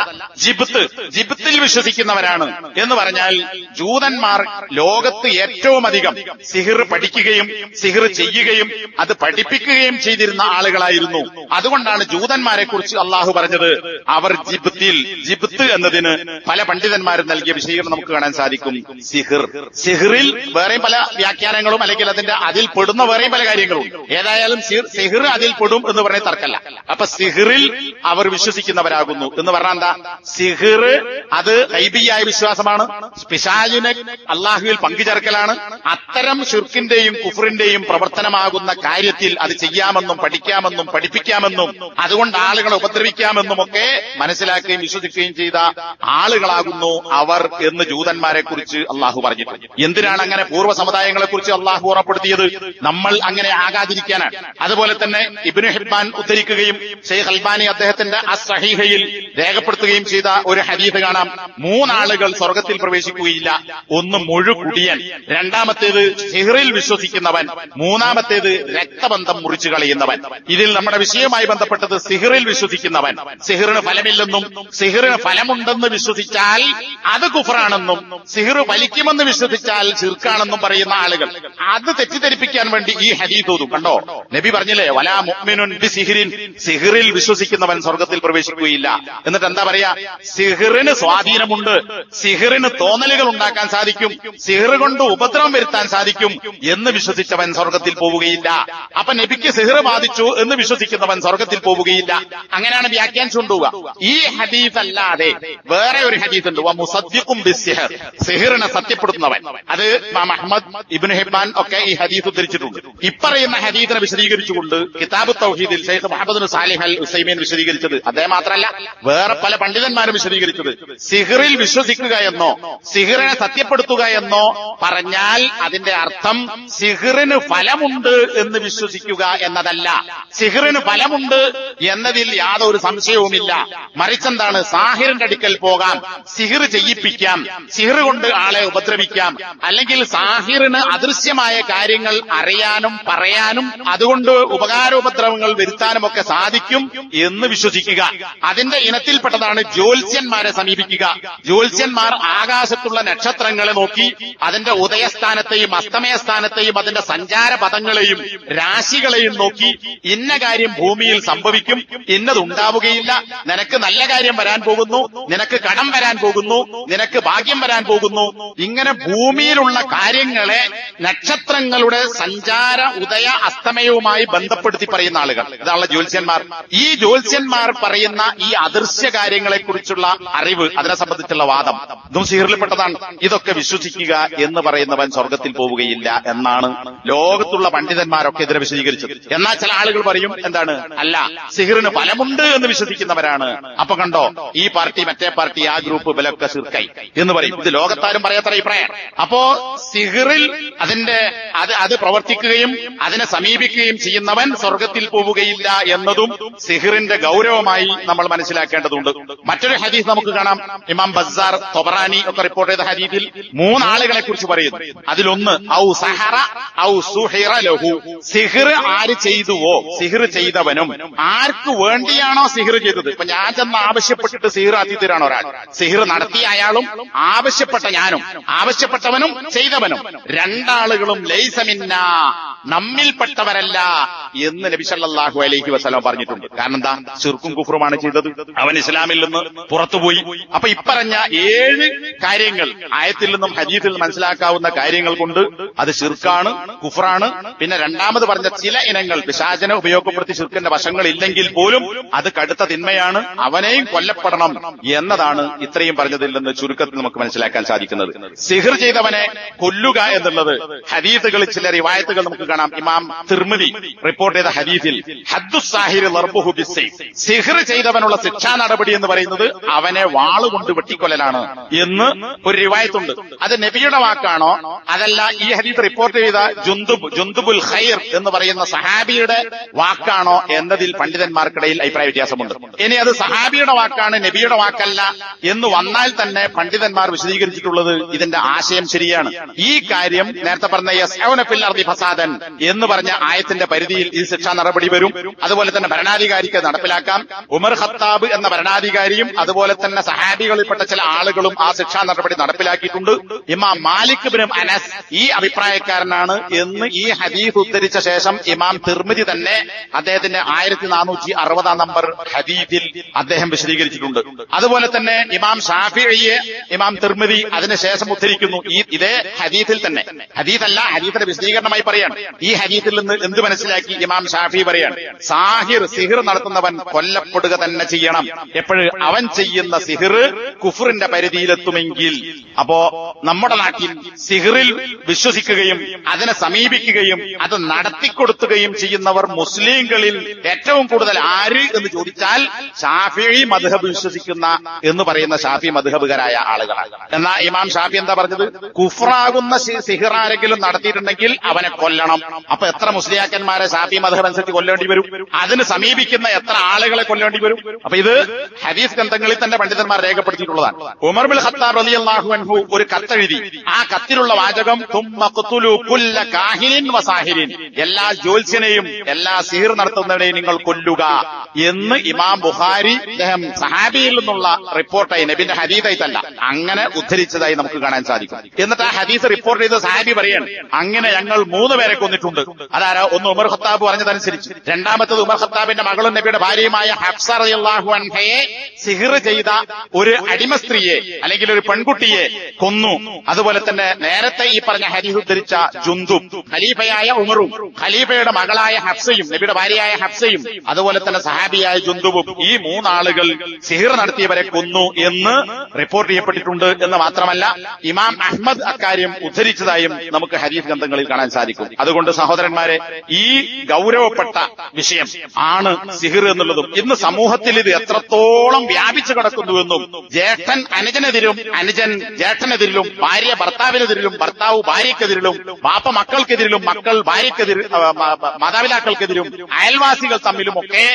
A: ജിബ്തിൽ വിശ്വസിക്കുന്നവരാണ് എന്ന് പറഞ്ഞാൽ ജൂതന്മാർ ലോകത്ത് ഏറ്റവും അധികം സിഹിർ പഠിക്കുകയും സിഹിർ ചെയ്യുകയും അത് പഠിപ്പിക്കുകയും ചെയ്തിരുന്ന ആളുകളായിരുന്നു. അതുകൊണ്ടാണ് ജൂതന്മാരെ കുറിച്ച് അള്ളാഹു പറഞ്ഞത് അവർ ജിബ്ത് എന്നതിന് പല പണ്ഡിതന്മാരും നൽകിയ വിശദീകരണം നമുക്ക് കാണാൻ സാധിക്കും. സിഹിറിൽ വേറെയും പല വ്യാഖ്യാനങ്ങളും അല്ലെങ്കിൽ അതിൽ പെടുന്ന വേറെയും പല കാര്യങ്ങളും. ഏതായാലും സിഹിർ അതിൽ പെടും എന്ന് പറഞ്ഞ തർക്കല്ല. അപ്പൊ സിഹിറിൽ അവർ വിശ്വസിക്കുന്നവരാകുന്നു എന്ന് പറഞ്ഞാൽ എന്താ? സിഹിർ അത് ഗൈബിയായ വിശ്വാസമാണ്, പിശാചിനെ അള്ളാഹുവിൽ പങ്കുചേർക്കലാണ്. അത്തരം ശിർക്കിന്റെയും കുഫറിന്റെയും പ്രവർത്തനമാകുന്ന കാര്യത്തിൽ അത് ചെയ്യാമെന്നും പഠിക്കാമെന്നും പഠിപ്പിക്കാമെന്നും അതുകൊണ്ട് ആളുകളെ ഉപദ്രവിക്കാമെന്നും ഒക്കെ മനസ്സിലാക്കുകയും വിശ്വസിക്കുകയും ചെയ്ത ആളുകളാകുന്നു അവർ എന്ന് ജൂതന്മാരെ കുറിച്ച് അള്ളാഹു പറഞ്ഞിട്ടുണ്ട്. എന്തിനാണ് അങ്ങനെ പൂർവ്വ സമുദായങ്ങളെ കുറിച്ച് അള്ളാഹു ഉറപ്പെടുത്തിയത്? നമ്മൾ അങ്ങനെ ആകാതിരിക്കാനാണ്. അതുപോലെ തന്നെ ഇബ്നു ഹിബ്ബാൻ ഉദ്ധരിക്കുകയും ഷെയ്ഖ് അൽബാനി അദ്ദേഹത്തിന്റെ അസ്സഹീഹയിൽ രേഖപ്പെടുത്തുകയും ചെയ്ത ഒരു ഹദീസ് കാണാം. 3 ആളുകൾ സ്വർഗത്തിൽ പ്രവേശിക്കുകയില്ല. ഒന്ന് മുഴുകുടിയൻ, രണ്ടാമത്തേത് സിഹിറിൽ വിശ്വസിക്കുന്നവൻ, മൂന്നാമത്തേത് രക്തബന്ധം മുറിച്ചു കളയുന്നവൻ. ഇതിൽ നമ്മുടെ വിഷയവുമായി ബന്ധപ്പെട്ടത് സിഹിറിൽ വിശ്വസിക്കുന്നവൻ. സിഹിറിന് ഫലമില്ലെന്നും സിഹിറിന് ഫലമുണ്ടെന്ന് വിശ്വസിച്ചാൽ അത് കുഫറാണെന്നും സിഹിർ വലിക്കുമെന്ന് വിശ്വസിച്ചാൽ ശിർക്കാണെന്നും പറയുന്ന ആളുകൾ അത് തെറ്റിദ്ധരിപ്പിക്കാൻ വേണ്ടി ഈ ഹദീസ് ഓതും. കണ്ടോ, നബി പറഞ്ഞില്ലേ, വലാ മുഅ്മിനുൻ ബിസിഹിറിൻ, സിഹിറിൽ വിശ്വസിക്കുന്നവൻ സ്വർഗത്തിൽ പ്രവേശിക്കുകയില്ല. എന്നിട്ട് എന്താ പറയാ? സിഹിറിന് സ്വാധീനമുണ്ട്, സിഹിറിന് തോന്നലുകൾ ഉണ്ടാക്കാൻ സാധിക്കും, സിഹിർ കൊണ്ട് ഉപദ്രവം വരുത്താൻ സാധിക്കും എന്ന് വിശ്വസിച്ചവൻ സ്വർഗത്തിൽ പോവുകയില്ല. അപ്പൊ നബിക്ക് സിഹിർ ബാധിച്ചു എന്ന് വിശ്വസിക്കുന്നവൻ സ്വർഗത്തിൽ പോവുകയില്ല. അങ്ങനെയാണ് വ്യാഖ്യാനിച്ചുകൊണ്ടുപോവുക. ഈ ഹദീസ് അല്ലാതെ വേറെ ഒരു ഹദീസ് ഉണ്ട്, മുസദ്ദിഖും ബിസ്സിഹർ, സിഹിറിനെ സത്യപ്പെടുത്തുന്നവൻ. അത് അഹ്മദ്, ഇബ്നു ഹിബ്ബാൻ ഒക്കെ ഈ ഹദീസ് ഉദ്ധരിച്ചിട്ടുണ്ട്. ഇപ്പറയുന്ന ഹദീസിനെ വിശദീകരിച്ചുകൊണ്ട് കിതാബ് തൗഹീദിൽ ഷെയ്ഖ് മുഹമ്മദ് ബിൻ സാലിഹ് അൽ ഉസൈമീൻ വിശദീകരിച്ചത്, അതേ മാത്രമല്ല വേറെ പല പണ്ഡിതന്മാരും വിശദീകരിച്ചത്, സിഹിറിൽ വിശ്വസിക്കുക എന്നോ സിഹിറിനെ സത്യപ്പെടുത്തുക എന്നോ പറഞ്ഞാൽ അതിന്റെ അർത്ഥം സിഹിറിന് ഫലമുണ്ട് എന്ന് വിശ്വസിക്കുക എന്നതല്ല. സിഹിറിന് ഫലമുണ്ട് എന്നതിൽ യാതൊരു സംശയവുമില്ല. മറിച്ചെന്താണ്? സാഹിറിന്റെ അടുക്കൽ പോകാം, സിഹിർ ചെയ്യിപ്പിക്കാം, സിഹിർ കൊണ്ട് ആളെ ഉപദ്രവിക്കാം, അല്ലെങ്കിൽ സാഹിറിന് അദൃശ്യമായ കാര്യങ്ങൾ അറിയാനും പറയാനും അതുകൊണ്ട് ഉപകാരോപദ്രവങ്ങൾ വരുത്താനും ഒക്കെ സാധിക്കും എന്ന് വിശ്വസിക്കുക. അതിന്റെ ഇനത്തിൽപ്പെട്ടതാണ് ജ്യോത്സ്യന്മാരെ സമീപിക്കുക. ജ്യോത്സ്യന്മാർ ആകാശത്തുള്ള നക്ഷത്രങ്ങളെ നോക്കി അതിന്റെ ഉദയസ്ഥാനത്തെയും അസ്തമയസ്ഥാനത്തെയും അതിന്റെ സഞ്ചാരപഥങ്ങളെയും രാശികളെയും നോക്കി ഇന്ന കാര്യം ഭൂമിയിൽ സംഭവിക്കും, ഇന്നതുണ്ടാവുകയില്ല, നിനക്ക് നല്ല കാര്യം വരാൻ പോകുന്നു, നിനക്ക് കടം വരാൻ പോകുന്നു, നിനക്ക് ഭാഗ്യം വരാൻ പോകുന്നു, ഇങ്ങനെ ഭൂമിയിലുള്ള കാര്യങ്ങളെ നക്ഷത്രങ്ങളുടെ സഞ്ചാര ഉദയ അസ്തമയവുമായി ബന്ധപ്പെടുത്തി പറയുന്ന ആളുകൾ, ഇതാണ് ജ്യോത്സ്യന്മാർ. ഈ ജ്യോത്സ്യന്മാർ പറയുന്ന ഈ അദൃശ്യ കാര്യങ്ങളെ കുറിച്ചുള്ള അറിവ്, അതിനെ സംബന്ധിച്ചുള്ള വാദം, ഇതും സിഹിറിൽപ്പെട്ടതാണ്. ഇതൊക്കെ വിശ്വസിക്കുക എന്ന് പറയുന്നവൻ സ്വർഗത്തിൽ പോവുകയില്ല എന്നാണ് ലോകത്തുള്ള പണ്ഡിതന്മാരൊക്കെ ഇതിനെ വിശദീകരിച്ചത്. എന്നാൽ ചില ആളുകൾ പറയും, എന്താണ്, അല്ല, സിഹിറിന് ഫലമുണ്ട് എന്ന് വിശ്വസിക്കുന്നവരാണ്. അപ്പൊ കണ്ടോ, ഈ പാർട്ടി മറ്റേ പാർട്ടി ആ ഗ്രൂപ്പ് ബലൊക്കെ ശിർക്കായി എന്ന് പറയും. ഇത് ലോകത്താരും പറയാത്ത അഭിപ്രായം. അപ്പോ സിഹിറിൽ അത് പ്രവർത്തിക്കുകയും അതിനെ സമീപിക്കുകയും ചെയ്യുന്നവൻ സ്വർഗത്തിൽ പോവുകയില്ല എന്നതും സിഹിറിന്റെ ഗൗരവമായി നമ്മൾ മനസ്സിലാക്കേണ്ടതുണ്ട്. മറ്റൊരു ഹദീസ് നമുക്ക് കാണാം. ഇമാം ബസ്സാർ, തൊബറാനി ഒക്കെ റിപ്പോർട്ട് ചെയ്ത ഹദീസിൽ 3 ആളുകളെ കുറിച്ച് പറയുന്നു. അതിലൊന്ന് ഔ സഹറ ഔ സുഹിറ ലഹു, സിഹിർ ആര് ചെയ്തുവോ, സിഹിർ ചെയ്തവനും ആർക്ക് വേണ്ടിയാണോ സിഹിർ ചെയ്തത്. ഇപ്പൊ ഞാൻ ചെന്ന് ആവശ്യപ്പെട്ടിട്ട് സിഹിർ ആത്തിത്തരാണ് ഒരാൾ, സിഹിർ നടത്തിയ അയാളും ആവശ്യപ്പെട്ട ഞാനും, ആവശ്യപ്പെട്ടവനും ചെയ്തവനും, രണ്ടാളുകളും ലൈസ മിന്നാ, നമ്മിൽപ്പെട്ടവരല്ല എന്ന് നബി സല്ലല്ലാഹു അലൈഹി വസല്ലം പറഞ്ഞിട്ടുണ്ട്. കാരണം എന്താ? ശിർക്കും കുഫ്റുമാണ് ചെയ്തത്, അവൻ ഇസ്ലാമിൽ നിന്ന് പുറത്തുപോയി. അപ്പൊ ഇപ്പറഞ്ഞ 7 കാര്യങ്ങൾ ആയത്തിൽ നിന്നും ഹദീസിൽ നിന്നും മനസ്സിലാക്കാവുന്ന കാര്യങ്ങൾ കൊണ്ട് അത് ശിർക്കാണ്, കുഫ്റാണ്. പിന്നെ രണ്ടാമത് പറഞ്ഞ ചില ഇനങ്ങൾ പിശാചിനെ ഉപയോഗപ്പെടുത്തി ശിർക്കിന്റെ വശങ്ങൾ ഇല്ലെങ്കിൽ പോലും അത് കടുത്ത തിന്മയാണ്, അവനെയും കൊല്ലപ്പെടണം എന്നതാണ് ഇത്രയും പറഞ്ഞതിൽ നിന്ന് ചുരുക്കത്തിൽ നമുക്ക് മനസ്സിലാക്കാൻ സാധിക്കുന്നത്. സിഹിർ ചെയ്തവനെ കൊല്ലുക എന്നുള്ളത് ഹദീസുകളിൽ ചില റിവായത്തുകൾ നമുക്ക് കാണാം. ഇമാം തിർമിദി റിപ്പോർട്ട് ചെയ്ത ഹദീസിൽ ഹദ്ദുസ്സാഹിരി ലർബുഹു ബിസ്സൈഫ്, സിഹിർ ചെയ്തവനുള്ള ശിക്ഷാ നടപടി എന്ന് പറയുന്നത് അവനെ വാളുകൊണ്ട് വെട്ടിക്കൊല്ലലാണ് എന്ന് ഒരു റിവായത്തുണ്ട്. അത് നബിയുടെ വാക്കാണോ അതല്ല ഈ ഹദീസ് റിപ്പോർട്ട് ചെയ്ത ജുന്ദുബുൽ ഖൈർ എന്ന് പറയുന്ന സഹാബിയുടെ വാക്കാണോ എന്നതിൽ പണ്ഡിതന്മാർക്കിടയിൽ അഭിപ്രായ വ്യത്യാസമുണ്ട്. ഇനി അത് സഹാബിയുടെ വാക്കാണ് നബിയുടെ വാക്കല്ല എന്ന് വന്നാൽ തന്നെ പണ്ഡിതന്മാർ വിശദീകരിച്ചിട്ടുള്ളത് ഇതിന്റെ ആശയം ശരിയാണ്. ഈ കാര്യം നേരത്തെ പറഞ്ഞ യസ്ഔന ഫിൽ അർദി ഫസാദൻ എന്ന് പറഞ്ഞ ആയത്തിന്റെ പരിധിയിൽ ഈ ശിക്ഷാ നടപടി വരും. അതുപോലെ തന്നെ ഭരണാധികാരിക്ക് നടപ്പിലാക്കാം. ഉമർ ഖത്താബ് എന്ന ഭരണാധികാരിയും അതുപോലെ തന്നെ സഹാബികളിൽപ്പെട്ട ചില ആളുകളും ആ ശിക്ഷാ നടപടി നടപ്പിലാക്കിയിട്ടുണ്ട്. ഇമാം മാലിക് ഇബ്നു അനസ് ഈ അഭിപ്രായക്കാരനാണ് എന്ന് ഈ ഹദീസ് ഉദ്ധരിച്ച ശേഷം ഇമാം തിർമിദി തന്നെ അദ്ദേഹത്തിന്റെ 1460 നമ്പർ ഹദീസിൽ അദ്ദേഹം വിശദീകരിച്ചിട്ടുണ്ട്. അതുപോലെ തന്നെ ഇമാം ഷാഫിഈയെ ഇമാം തിർമിദി അതിനുശേഷം ഉദ്ധരിക്കുന്നു. ഇതേ ഹദീസിൽ തന്നെ, ഹദീസല്ല ഹദീസിന്റെ വിശദീകരണമായി പറയാണ്. ഈ ഹദീസിൽ നിന്ന് എന്ത് മനസ്സിലാക്കി ഇമാം ഷാഫി പറയാണ്, സിഹിർ നടത്തുന്നവൻ കൊല്ലപ്പെടുക തന്നെ ചെയ്യണം. എപ്പോഴും അവൻ ചെയ്യുന്ന സിഹിർ കുഫറിന്റെ പരിധിയിലെത്തുമെങ്കിൽ. അപ്പോ നമ്മുടെ നാട്ടിൽ സിഹിറിൽ വിശ്വസിക്കുകയും അതിനെ സമീപിക്കുകയും അത് നടത്തിക്കൊടുക്കുകയും ചെയ്യുന്നവർ മുസ്ലിങ്ങളിൽ ഏറ്റവും കൂടുതൽ ആര് എന്ന് ചോദിച്ചാൽ ഷാഫിഈ മദ്ഹബ് വിശ്വസിക്കുന്ന എന്ന് പറയുന്ന ഷാഫി മദ്ഹബുകാരായ ആളുകളാണ്. എന്നാൽ ഇമാം ഷാഫി എന്താ പറഞ്ഞത്? കുഫറാകുന്ന സിഹിർ ആരെങ്കിലും നടത്തിയിട്ടുണ്ടെങ്കിൽ അവനെ കൊല്ലണം. അപ്പൊ എത്ര മുസ്ലിയാക്കന്മാരെ ഷാഫി മദ്ഹബ് അനുസരിച്ച് കൊല്ലേണ്ടി വരും? അതിന് സമീപിക്കുന്ന എത്ര ആളുകളെ കൊല്ലേണ്ടി വരും? അപ്പൊ ഇത് ഹദീസ് ഗ്രന്ഥങ്ങളിൽ തന്നെ പണ്ഡിതന്മാർ രേഖപ്പെടുത്തിയിട്ടുള്ളതാണ്. ഉമർ ബിൻ ഖത്താബ് റളിയല്ലാഹു അൻഹു ഒരു കത്തെഴുതി. ആ കത്തിലുള്ള വാചകം തുമ്മ ഖ്തുലു കുല്ല കാഹിനിൻ വസാഹിരിൻ, എല്ലാ ജ്യോത്സ്യനെയും എല്ലാ സിഹിർ നടത്തുന്നവരെയും നിങ്ങൾ കൊല്ലുക എന്ന് ഇമാം ബുഖാരി അദ്ദേഹം സഹാബിയിൽ നിന്നുള്ള റിപ്പോർട്ടായി, നബിന്റെ ഹദീസായിട്ടല്ല, അങ്ങനെ ഉദ്ധരിച്ചതായി നമുക്ക് കാണാൻ സാധിക്കും. എന്നിട്ട് ആ ഹദീസ് റിപ്പോർട്ട് ചെയ്ത സഹാബി പറയാണ്, അങ്ങനെ ഞങ്ങൾ 3 പേരെ കൊന്നിട്ടുണ്ട്. അതാരാ? ഒന്ന് ഉമർ ഖത്താബ് പറഞ്ഞതനുസരിച്ച്, രണ്ടാമത്തത് ഉമർ ഖത്താബിന്റെ മകളും നബിയുടെ ഭാര്യയുമായ ഹഫ്സ റളിയല്ലാഹു അൻഹയെ സിഹിർ ചെയ്ത ഒരു അടിമ സ്ത്രീയെ അല്ലെങ്കിൽ ഒരു പെൺകുട്ടിയെ കൊന്നു. അതുപോലെ തന്നെ നേരത്തെ ഈ പറഞ്ഞ ഹദീസ് ഉദ്ധരിച്ച ജുന്ദുബ്, ഖലീഫയായ ഉമറും ഖലീഫയുടെ മകളായ ഹഫ്സയും നബിയുടെ ഭാര്യയായ ഹഫ്സയും അതുപോലെ തന്നെ സഹാബിയായ ജുന്ദുബും, ഈ 3 ആളുകൾ സിഹിർ നടത്തിയവരെ കൊന്നു എന്ന് റിപ്പോർട്ട് ചെയ്യപ്പെട്ടിട്ടുണ്ട്. എന്ന് മാത്രമല്ല ഇമാം അഹ്മദ് അക്കാര്യം ഉദ്ധരിച്ചതായും നമുക്ക് ഹദീസ് ഗ്രന്ഥങ്ങളിൽ കാണാൻ സാധിക്കും. അതുകൊണ്ട് സഹോദരന്മാരെ, ഈ ഗൗരവപ്പെട്ട വിഷയം ആണ് സിഹിർ എന്നുള്ളതും ഇന്ന് സമൂഹത്തിൽ ഇത് എത്രത്തോളം വ്യാപിച്ചു കിടക്കുന്നുവെന്നും, ജ്യേഷ്ഠൻ അനുജനെതിരും അനുജൻ ജ്യേഷ്ഠനെതിരിലും ഭാര്യ ഭർത്താവിനെതിരിലും ഭർത്താവ് ഭാര്യക്കെതിരിലും ബാപ്പ മക്കൾക്കെതിരിലും മക്കൾ മാതാപിതാക്കൾക്കെതിരും അയൽവാസികൾ തമ്മിലുമൊക്കെ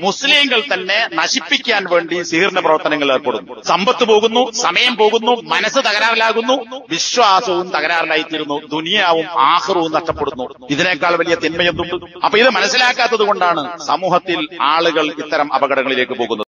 A: മുസ്ലിങ്ങൾ തന്നെ നശിപ്പിക്കാൻ വേണ്ടി സിഹിറിന്റെ പ്രവർത്തനങ്ങൾ ഏർപ്പെടുന്നു. സമ്പത്ത് പോകുന്നു, സമയം പോകുന്നു, മനസ്സ് തകരാറിലാകുന്നു, വിശ്വാസവും തകരാറിലായിത്തീരുന്നു, ദുനിയാവും ആഖിറവും നഷ്ടപ്പെടുന്നു. ഇതിനേക്കാൾ വലിയ തിന്മയൊന്നുണ്ട്. അപ്പൊ ഇത് മനസ്സിലാക്കാത്തത് കൊണ്ടാണ് സമൂഹത്തിൽ ആളുകൾ ഇത്തരം അപകടങ്ങളിലേക്ക് പോകുന്നത്.